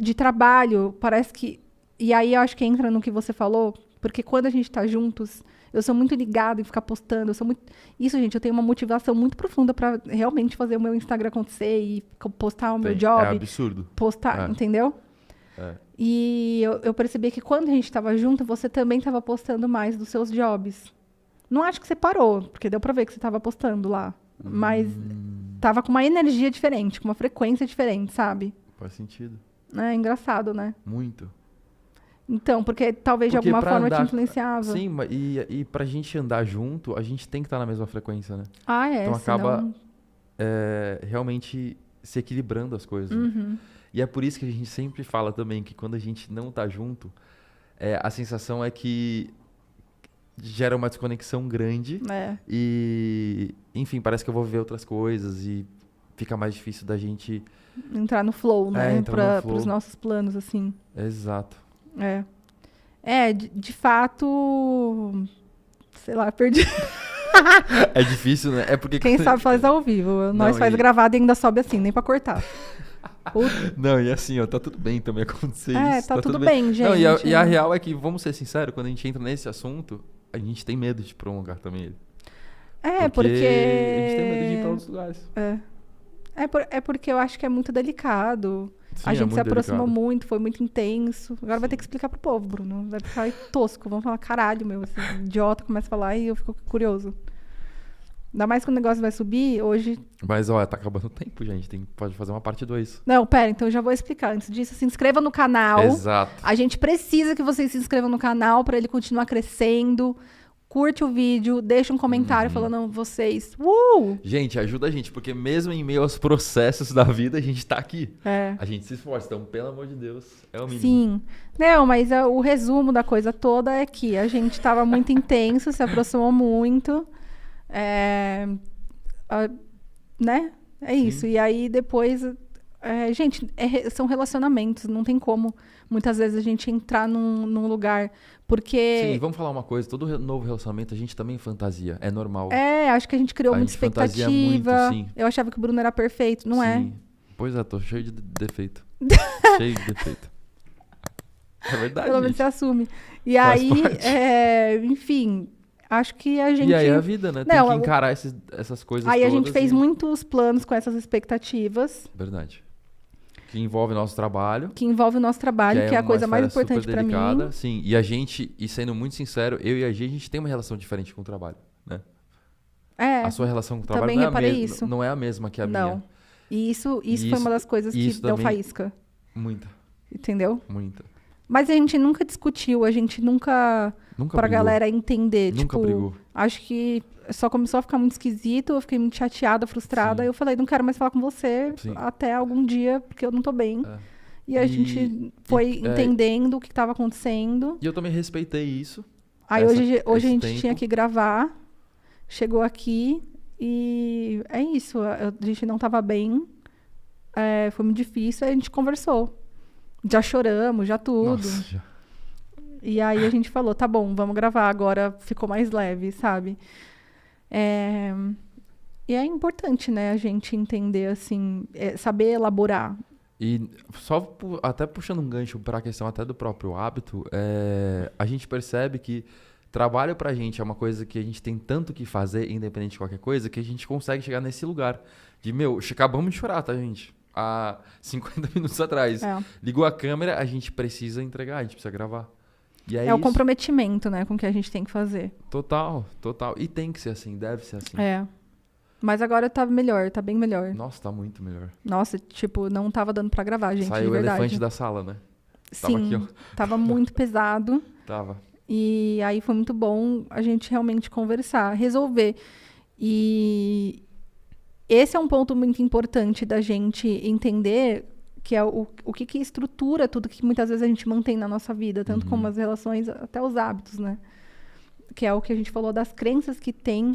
de trabalho, parece que... E aí eu acho que entra no que você falou, porque quando a gente tá juntos, eu sou muito ligada em ficar postando, Isso, gente, eu tenho uma motivação muito profunda pra realmente fazer o meu Instagram acontecer e postar o meu job. É absurdo. Postar, entendeu? E eu percebi que quando a gente tava junto, você também tava postando mais dos seus jobs. Não acho que você parou, porque deu pra ver que você tava postando lá. Mas tava com uma energia diferente, com uma frequência diferente, sabe? Faz sentido. É engraçado, né? Muito. Então, porque talvez de alguma forma te influenciava. Sim, e pra gente andar junto, a gente tem que estar na mesma frequência, né? Então senão... acaba realmente se equilibrando as coisas. Né? E é por isso que a gente sempre fala também que quando a gente não tá junto, a sensação é que gera uma desconexão grande. E, enfim, parece que eu vou ver outras coisas e fica mais difícil da gente... Entrar no flow, né? Para os nossos planos, assim. Exato. De fato... Sei lá, perdi... É difícil, né? É porque... Quem sabe faz ao vivo. Nós faz gravado e ainda sobe assim, nem pra cortar. Não, e assim, ó, tá tudo bem também acontecer isso. Tá tudo bem, gente. Não, e a real é que, vamos ser sinceros, quando a gente entra nesse assunto, a gente tem medo de prolongar também ele. Porque... A gente tem medo de ir pra outros lugares. É porque eu acho que é muito delicado. Sim, a gente se aproximou delicado. muito, foi muito intenso. Agora vai ter que explicar pro povo, Bruno. Vai ficar tosco. Vamos falar, caralho, meu. Esse idiota começa a falar e eu fico curioso. Ainda mais que o negócio vai subir hoje. Mas, ó, tá acabando o tempo, gente. Pode fazer uma parte 2. Não, pera, então eu já vou explicar. Antes disso, se inscreva no canal. Exato. A gente precisa que vocês se inscrevam no canal pra ele continuar crescendo. Curte o vídeo, deixa um comentário falando vocês. Gente, ajuda a gente, porque mesmo em meio aos processos da vida, a gente tá aqui. A gente se esforça, então, pelo amor de Deus, é o mínimo. Sim. Não, mas o resumo da coisa toda é que a gente tava muito intenso, se aproximou muito. Né? É isso. Sim. E aí, depois... gente, são relacionamentos, não tem como muitas vezes a gente entrar num lugar, porque... Sim, vamos falar uma coisa, todo novo relacionamento a gente também fantasia, é normal. Acho que a gente criou muita expectativa. Fantasia muito, sim. Eu achava que o Bruno era perfeito, não é? Sim. Pois é, tô cheio de defeito. Cheio de defeito. É verdade. Pelo menos você assume. E aí, enfim, acho que a gente... E aí é a vida, né? Tem que encarar essas coisas aí todas. A gente fez muitos planos com essas expectativas. Verdade. Que envolve o nosso trabalho. Que é a coisa mais importante pra mim. Sim, e a gente, e sendo muito sincero, eu e a gente tem uma relação diferente com o trabalho, né? A sua relação com o trabalho não é a mesma que a minha. Não. E isso foi uma das coisas que deu faísca. Muita. Entendeu? Muita. Mas a gente nunca discutiu, a gente nunca pra brigou. Galera entender. Nunca brigou. Acho que só começou a ficar muito esquisito, eu fiquei muito chateada, frustrada. Aí eu falei, não quero mais falar com você até algum dia, porque eu não tô bem. E a gente foi entendendo o que estava acontecendo. E eu também respeitei isso. Aí hoje a gente tinha que gravar, chegou aqui e é isso. A gente não tava bem, foi muito difícil, aí a gente conversou. Já choramos, já tudo. Nossa, já. E aí a gente falou, tá bom, vamos gravar, agora ficou mais leve, sabe? E é importante, né, a gente entender, assim, saber elaborar. E só até puxando um gancho para a questão até do próprio hábito, a gente percebe que trabalho pra gente é uma coisa que a gente tem tanto que fazer, independente de qualquer coisa, que a gente consegue chegar nesse lugar de, acabamos de chorar, tá, gente? Há 50 minutos atrás. Ligou a câmera, a gente precisa entregar, a gente precisa gravar. E o comprometimento, né, com o que a gente tem que fazer. Total. E tem que ser assim, deve ser assim. Mas agora tá melhor, tá bem melhor. Nossa, tá muito melhor. Nossa, não tava dando pra gravar, gente, Saiu de verdade. o elefante da sala, né? Sim, tava, aqui, tava muito pesado. Tava. E aí foi muito bom a gente realmente conversar, resolver. E esse é um ponto muito importante da gente entender, que é o que estrutura tudo que muitas vezes a gente mantém na nossa vida, tanto como as relações, até os hábitos, né? Que é o que a gente falou das crenças que tem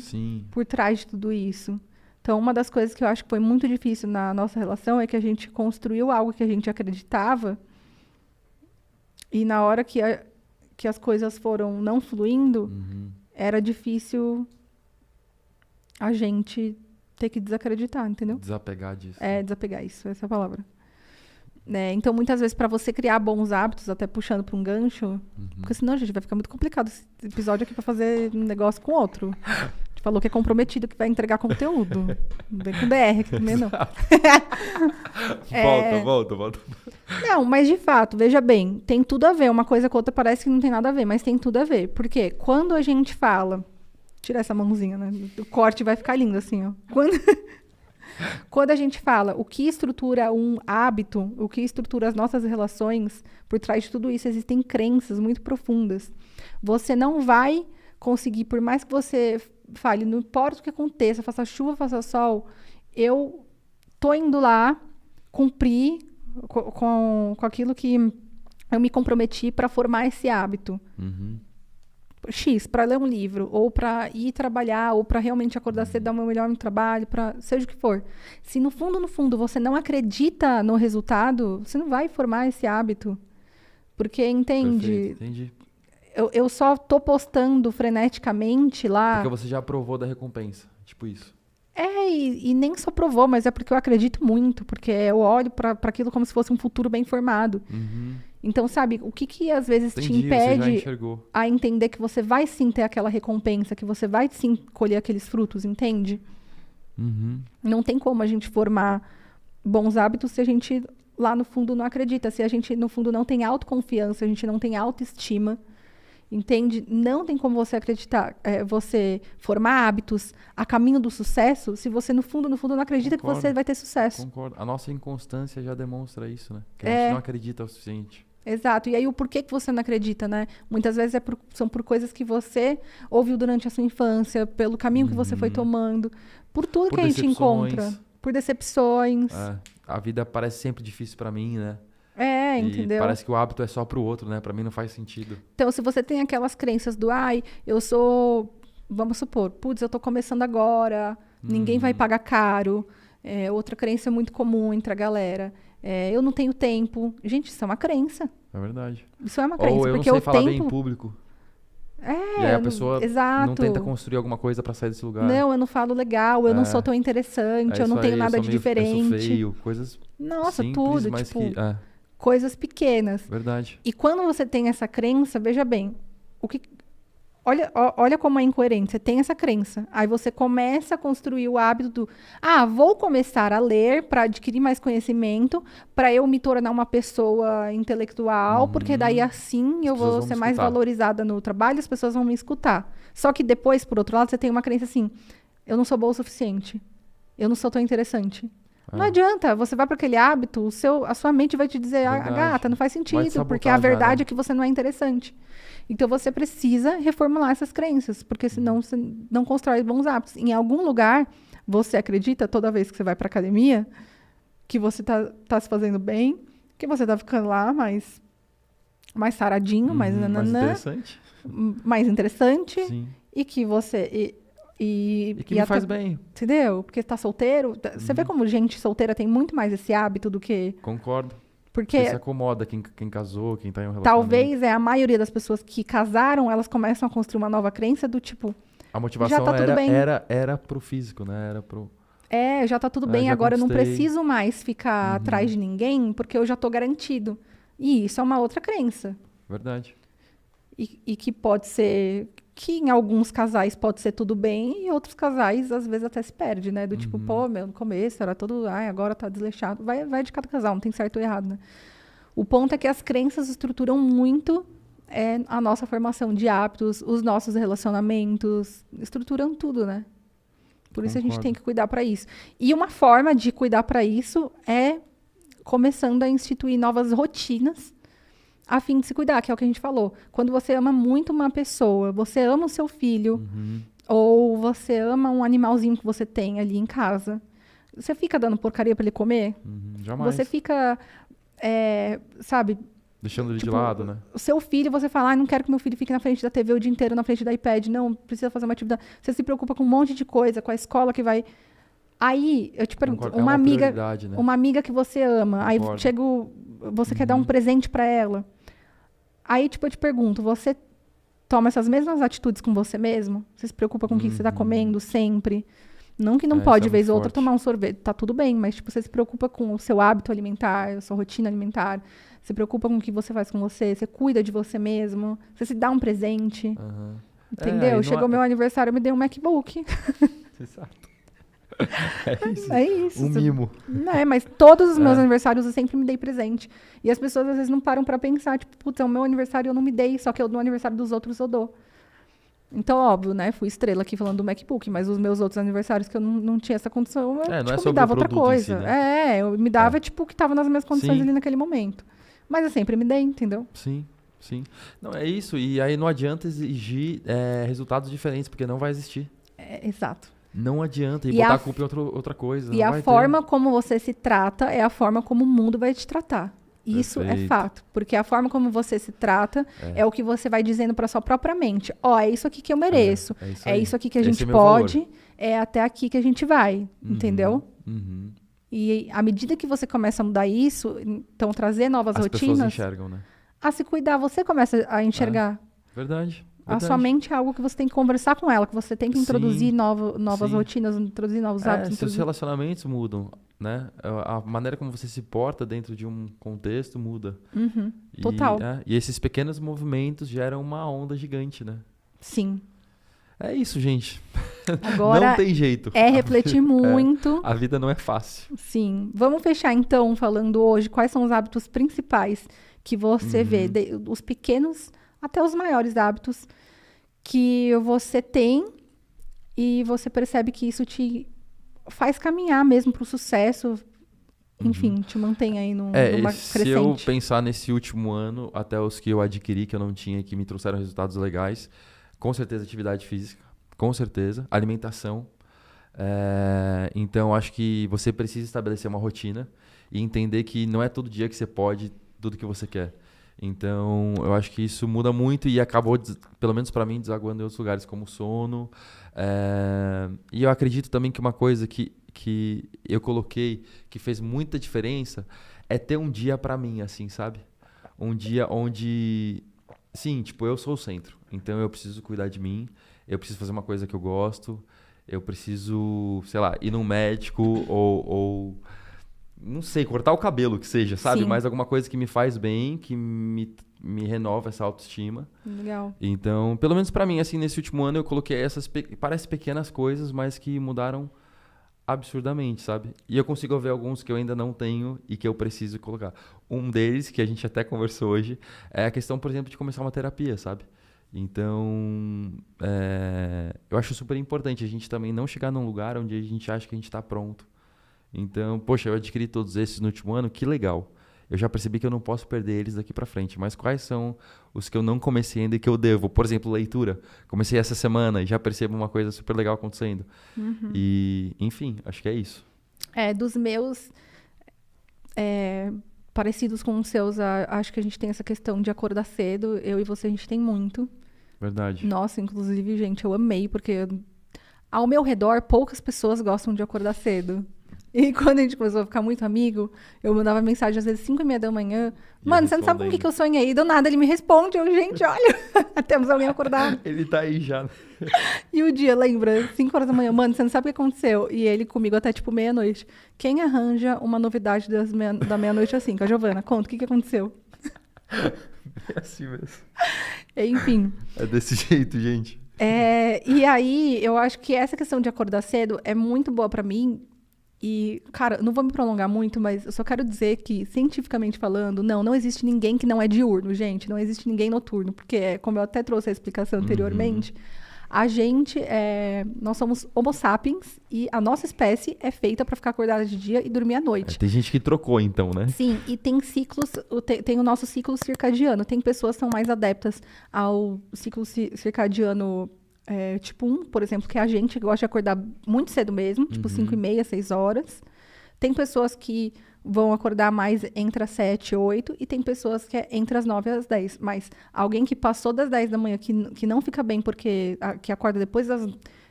por trás de tudo isso. Então, uma das coisas que eu acho que foi muito difícil na nossa relação é que a gente construiu algo que a gente acreditava e na hora que as coisas foram não fluindo, era difícil a gente ter que desacreditar, entendeu? Desapegar disso. Desapegar, essa é a palavra. Então, muitas vezes, para você criar bons hábitos, até puxando para um gancho, porque senão, gente, vai ficar muito complicado esse episódio aqui para fazer um negócio com outro. A gente falou que é comprometido, que vai entregar conteúdo. Não vem com DR aqui também, não. Volta. Não, mas de fato, veja bem, tem tudo a ver. Uma coisa com outra parece que não tem nada a ver, mas tem tudo a ver. Porque quando a gente fala... Tira essa mãozinha, né? O corte vai ficar lindo, assim, ó. Quando a gente fala o que estrutura um hábito, o que estrutura as nossas relações, por trás de tudo isso existem crenças muito profundas. Você não vai conseguir, por mais que você fale, não importa o que aconteça, faça chuva, faça sol, eu tô indo lá cumprir com aquilo que eu me comprometi para formar esse hábito. X, para ler um livro, ou para ir trabalhar, ou para realmente acordar cedo, dar o meu melhor no trabalho, para seja o que for. Se no fundo, você não acredita no resultado, você não vai formar esse hábito. Porque, entende? Perfeito, entendi. Eu só tô postando freneticamente lá... Porque você já provou da recompensa, tipo isso. E nem só provou, mas é porque eu acredito muito, porque eu olho para aquilo como se fosse um futuro bem formado. Então, sabe, o que às vezes te impede a entender que você vai sim ter aquela recompensa, que você vai sim colher aqueles frutos, entende? Não tem como a gente formar bons hábitos se a gente lá no fundo não acredita, se a gente no fundo não tem autoconfiança, a gente não tem autoestima. Entende? Não tem como você acreditar, você formar hábitos a caminho do sucesso, se você no fundo não acredita que você vai ter sucesso. Concordo. A nossa inconstância já demonstra isso, né? Que a gente não acredita o suficiente. Exato. E aí o porquê que você não acredita, né? Muitas vezes são por coisas que você ouviu durante a sua infância, pelo caminho que você foi tomando, por tudo que a gente encontra. Por decepções. A vida parece sempre difícil pra mim, né? Entendeu? Parece que o hábito é só pro outro, né? Pra mim não faz sentido. Então, se você tem aquelas crenças do, eu sou, vamos supor, eu tô começando agora, ninguém vai pagar caro. Outra crença muito comum entre a galera. Eu não tenho tempo. Gente, isso é uma crença. É verdade. Isso é uma crença. Ou eu porque não sei o falar tempo... bem em público. E aí a pessoa não tenta construir alguma coisa pra sair desse lugar. Não, eu não falo legal, eu não sou tão interessante, eu não tenho nada de diferente. Eu sou feio, coisas Nossa, simples, tudo, mas tipo, que... coisas pequenas. Verdade. E quando você tem essa crença, veja bem, olha como é incoerente. Você tem essa crença. Aí você começa a construir o hábito do... vou começar a ler para adquirir mais conhecimento, para eu me tornar uma pessoa intelectual, porque daí assim eu vou ser mais valorizada no trabalho, as pessoas vão me escutar. Só que depois, por outro lado, você tem uma crença assim, eu não sou boa o suficiente. Eu não sou tão interessante. Não adianta, você vai para aquele hábito, a sua mente vai te dizer, gata, não faz sentido, porque a verdade é que você não é interessante. Então, você precisa reformular essas crenças, porque senão você não constrói bons hábitos. Em algum lugar, você acredita, toda vez que você vai para academia, que você tá se fazendo bem, que você tá ficando lá mais saradinho, mais interessante. Sim. E que você... E que me faz bem. Entendeu? Porque tá solteiro. Você vê como gente solteira tem muito mais esse hábito do que... Concordo. Porque se acomoda quem casou, quem tá em um relacionamento. Talvez a maioria das pessoas que casaram, elas começam a construir uma nova crença do tipo... A motivação já tá tudo bem. era pro físico, né? Era pro... já tá tudo bem. Agora eu não preciso mais ficar atrás de ninguém, porque eu já tô garantido. E isso é uma outra crença. Verdade. E que pode ser... Que em alguns casais pode ser tudo bem, e outros casais, às vezes, até se perde, né? Do tipo, no começo era tudo... agora tá desleixado. Vai de cada casal, não tem certo ou errado, né? O ponto é que as crenças estruturam muito a nossa formação de hábitos, os nossos relacionamentos, estruturam tudo, né? Por isso a gente tem que cuidar para isso. E uma forma de cuidar para isso é começando a instituir novas rotinas a fim de se cuidar, que é o que a gente falou. Quando você ama muito uma pessoa, você ama o seu filho, ou você ama um animalzinho que você tem ali em casa, você fica dando porcaria para ele comer? Jamais. Você fica, sabe... Deixando ele de lado, né? O seu filho, você fala, não quero que meu filho fique na frente da TV o dia inteiro, na frente da iPad. Não, precisa fazer uma atividade. Você se preocupa com um monte de coisa, com a escola que vai... Aí, eu te pergunto, uma amiga que você ama, aí você quer dar um presente para ela. Aí, eu te pergunto, você toma essas mesmas atitudes com você mesmo? Você se preocupa com o que você está comendo sempre? Não que não pode, vez ou outra, tomar um sorvete. Tá tudo bem, mas, você se preocupa com o seu hábito alimentar, a sua rotina alimentar. Se preocupa com o que você faz com você. Você cuida de você mesmo. Você se dá um presente. Entendeu? Chegou meu aniversário, eu me dei um MacBook. Exato. É isso. Um mimo. Mas todos os meus aniversários eu sempre me dei presente. E as pessoas às vezes não param pra pensar, tipo, putz, é o meu aniversário eu não me dei, só que no aniversário dos outros eu dou. Então, óbvio, né? Fui estrela aqui falando do MacBook, mas os meus outros aniversários que eu não tinha essa condição, eu me dava outra coisa. Si, né? Eu me dava, o que tava nas minhas condições ali naquele momento. Mas eu sempre me dei, entendeu? Sim. Não, é isso. E aí não adianta exigir resultados diferentes, porque não vai existir. Exato. Não adianta. E botar a culpa em outra coisa. E a forma como você se trata é a forma como o mundo vai te tratar. Isso é fato. Porque a forma como você se trata é o que você vai dizendo para sua própria mente. É isso aqui que eu mereço. É isso aqui que a gente pode. É até aqui que a gente vai. Entendeu? E à medida que você começa a mudar isso, então trazer novas rotinas... As pessoas enxergam, né? A se cuidar, você começa a enxergar. Verdade. A sua mente é algo que você tem que conversar com ela, que você tem que introduzir novas rotinas, introduzir novos hábitos. Seus relacionamentos mudam, né? A maneira como você se porta dentro de um contexto muda. Total. E esses pequenos movimentos geram uma onda gigante, né? Sim. É isso, gente. Agora não tem jeito. É refletir muito. A vida não é fácil. Sim. Vamos fechar, então, falando hoje quais são os hábitos principais que você vê, os pequenos até os maiores hábitos que você tem e você percebe que isso te faz caminhar mesmo para o sucesso, enfim, te mantém aí numa crescente. Se eu pensar nesse último ano, até os que eu adquiri, que eu não tinha, que me trouxeram resultados legais, com certeza atividade física, com certeza, alimentação. Então, acho que você precisa estabelecer uma rotina e entender que não é todo dia que você pode tudo que você quer. Então, eu acho que isso muda muito e acabou, pelo menos para mim, desaguando em outros lugares, como sono. E eu acredito também que uma coisa que eu coloquei, que fez muita diferença, é ter um dia para mim, assim, sabe? Um dia onde Sim, tipo, eu sou o centro. Então eu preciso cuidar de mim, eu preciso fazer uma coisa que eu gosto, eu preciso, sei lá, ir num médico ou não sei, cortar o cabelo que seja, sabe? Sim. Mas alguma coisa que me faz bem, que me renova essa autoestima. Legal. Então, pelo menos pra mim, assim, nesse último ano eu coloquei essas, parece pequenas coisas, mas que mudaram absurdamente, sabe? E eu consigo ver alguns que eu ainda não tenho e que eu preciso colocar. Um deles, que a gente até conversou hoje, é a questão, por exemplo, de começar uma terapia, sabe? Então, eu acho super importante a gente também não chegar num lugar onde a gente acha que a gente tá pronto. Então, poxa, eu adquiri todos esses no último ano, que legal. Eu já percebi que eu não posso perder eles daqui pra frente. Mas quais são os que eu não comecei ainda e que eu devo? Por exemplo, leitura. Comecei essa semana e já percebo uma coisa super legal acontecendo. E, enfim, acho que é isso. Dos meus, parecidos com os seus, acho que a gente tem essa questão de acordar cedo. Eu e você, a gente tem muito. Verdade. Nossa, inclusive, gente, eu amei, porque ao meu redor, poucas pessoas gostam de acordar cedo. E quando a gente começou a ficar muito amigo, eu mandava mensagem às vezes 5h30 da manhã. Mano, você não sabe com o que eu sonhei? Do nada ele me responde. Eu, gente, olha, temos alguém acordado. Ele tá aí já. E o dia, lembra? 5 horas da manhã. Mano, você não sabe o que aconteceu. E ele comigo até tipo meia-noite. Quem arranja uma novidade da meia-noite assim? Com a Giovana, conta, o que aconteceu? É assim mesmo. Enfim. É desse jeito, gente. E aí, eu acho que essa questão de acordar cedo é muito boa pra mim. E, cara, não vou me prolongar muito, mas eu só quero dizer que, cientificamente falando, não existe ninguém que não é diurno, gente. Não existe ninguém noturno. Porque, como eu até trouxe a explicação anteriormente, a gente, nós somos homo sapiens e a nossa espécie é feita pra ficar acordada de dia e dormir à noite. Tem gente que trocou, então, né? Sim, e tem ciclos, tem o nosso ciclo circadiano. Tem pessoas que são mais adeptas ao ciclo circadiano tipo 1, por exemplo, que a gente gosta de acordar muito cedo mesmo, tipo 5h30, 6 horas. Tem pessoas que vão acordar mais entre as 7 e 8, e tem pessoas que é entre as 9 e as 10. Mas alguém que passou das 10 da manhã, que não fica bem porque que acorda depois das,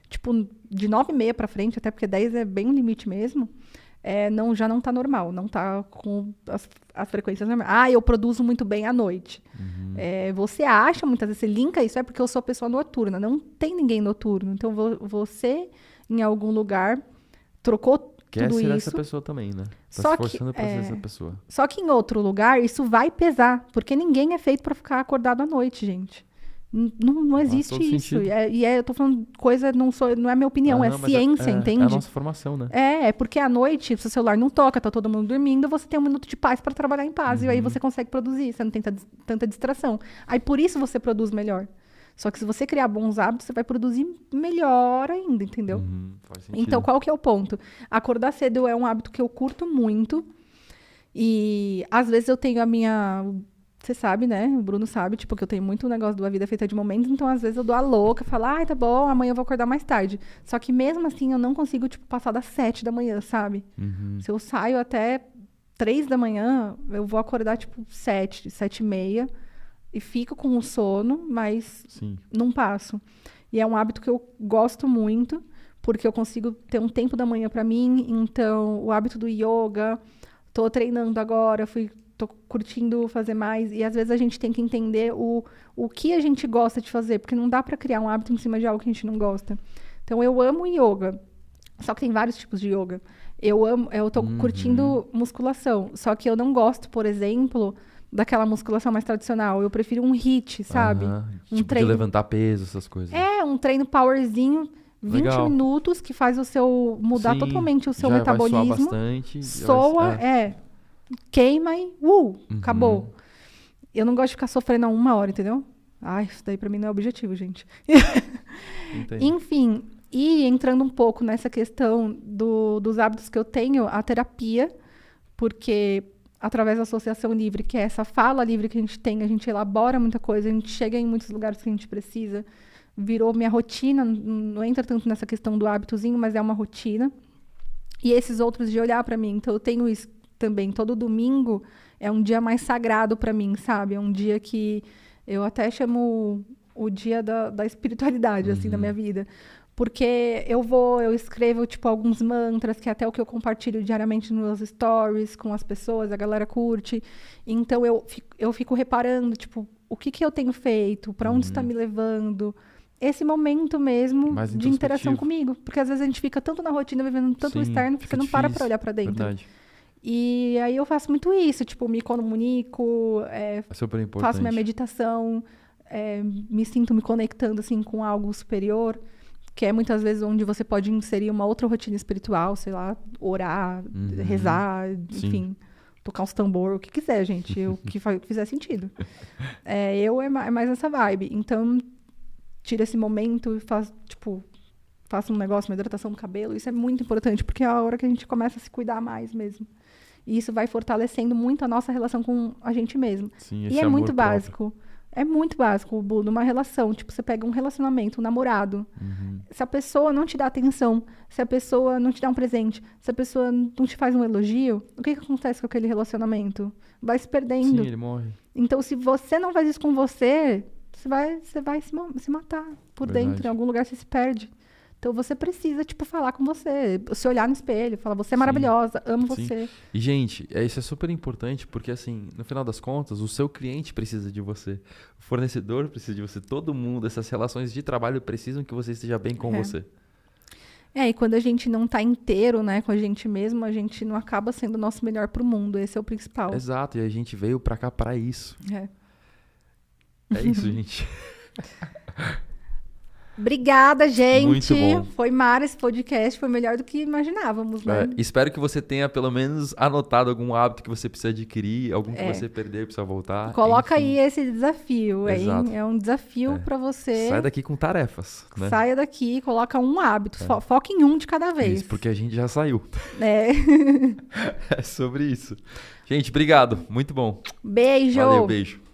tipo, de 9h30 pra frente, até porque 10 é bem o limite mesmo, já não tá normal, não tá com as frequências normais. Eu produzo muito bem à noite. Você acha, muitas vezes, você linka isso, porque eu sou pessoa noturna. Não tem ninguém noturno. Então, você, em algum lugar, trocou Quer tudo ser isso. essa pessoa também, né? Tá Só se forçando pra ser essa pessoa. Só que em outro lugar, isso vai pesar. Porque ninguém é feito pra ficar acordado à noite, gente. Não existe isso. Eu tô falando coisa, não é minha opinião, é ciência, entende? É a nossa formação, né? Porque à noite, se o celular não toca, tá todo mundo dormindo, você tem um minuto de paz para trabalhar em paz. E aí você consegue produzir, você não tem tanta distração. Aí por isso você produz melhor. Só que se você criar bons hábitos, você vai produzir melhor ainda, entendeu? Faz sentido. Então, qual que é o ponto? Acordar cedo é um hábito que eu curto muito. E às vezes eu tenho a minha... Você sabe, né? O Bruno sabe, tipo, que eu tenho muito negócio da vida feita de momentos, então às vezes eu dou a louca, falo, tá bom, amanhã eu vou acordar mais tarde. Só que mesmo assim eu não consigo, tipo, passar das 7 da manhã, sabe? Se eu saio até 3 da manhã, eu vou acordar, tipo, 7h30 e fico com o sono, mas não passo. E é um hábito que eu gosto muito, porque eu consigo ter um tempo da manhã pra mim, então o hábito do yoga, tô treinando agora, tô curtindo fazer mais. E às vezes a gente tem que entender o que a gente gosta de fazer, porque não dá pra criar um hábito em cima de algo que a gente não gosta. Então eu amo yoga, só que tem vários tipos de yoga. Eu tô curtindo musculação, só que eu não gosto, por exemplo, daquela musculação mais tradicional. Eu prefiro um HIIT, sabe? Tipo treino de levantar peso, essas coisas. Um treino powerzinho, 20 Legal. minutos, que faz mudar totalmente o seu metabolismo. Vai soar bastante. Queima e acabou. Eu não gosto de ficar sofrendo a 1 hora, entendeu? Isso daí pra mim não é objetivo, gente. Enfim, e entrando um pouco nessa questão dos hábitos que eu tenho, a terapia, porque através da associação livre, que é essa fala livre que a gente elabora muita coisa, a gente chega em muitos lugares que a gente precisa, virou minha rotina, não entra tanto nessa questão do hábitozinho, mas é uma rotina. E esses outros de olhar pra mim, então eu tenho isso também, todo domingo é um dia mais sagrado para mim, sabe? É um dia que eu até chamo o dia da espiritualidade, assim, da minha vida. Porque eu escrevo, tipo, alguns mantras, que é até o que eu compartilho diariamente nos meus stories com as pessoas, a galera curte. Então, eu fico reparando, tipo, o que eu tenho feito, para onde está me levando. Esse momento mesmo de interação comigo. Porque às vezes a gente fica tanto na rotina, vivendo tanto no externo, que você não para pra olhar pra dentro. Verdade. E aí eu faço muito isso, tipo, me comunico, É super importante. faço minha meditação, me sinto me conectando, assim, com algo superior, que é muitas vezes onde você pode inserir uma outra rotina espiritual, sei lá, orar, rezar, enfim, tocar uns tambor, o que quiser, gente, o que fizer sentido. É mais essa vibe. Então, tira esse momento e faço um negócio, uma hidratação do cabelo. Isso é muito importante, porque é a hora que a gente começa a se cuidar mais mesmo. E isso vai fortalecendo muito a nossa relação com a gente mesmo. Sim, e é muito básico. É muito básico, Bu, numa relação. Tipo, você pega um relacionamento, um namorado. Se a pessoa não te dá atenção, se a pessoa não te dá um presente, se a pessoa não te faz um elogio, o que acontece com aquele relacionamento? Vai se perdendo. Sim, ele morre. Então, se você não faz isso com você vai se matar por dentro. Em algum lugar você se perde. Então, você precisa, falar com você. Se olhar no espelho, falar, você é maravilhosa, amo você. E, gente, isso é super importante, porque, assim, no final das contas, o seu cliente precisa de você. O fornecedor precisa de você. Todo mundo, essas relações de trabalho precisam que você esteja bem com você. E quando a gente não tá inteiro, né, com a gente mesmo, a gente não acaba sendo o nosso melhor pro mundo. Esse é o principal. Exato, e a gente veio pra cá pra isso. É isso, gente. Obrigada, gente. Muito bom. Foi mara esse podcast, foi melhor do que imaginávamos, né? Espero que você tenha pelo menos anotado algum hábito que você precisa adquirir, algum que você perdeu e precisa voltar. Coloca aí esse desafio, hein? É um desafio para você. Sai daqui com tarefas, né? Saia daqui, coloca um hábito, foca em um de cada vez. Isso, porque a gente já saiu. É sobre isso. Gente, obrigado. Muito bom. Beijo. Valeu, beijo.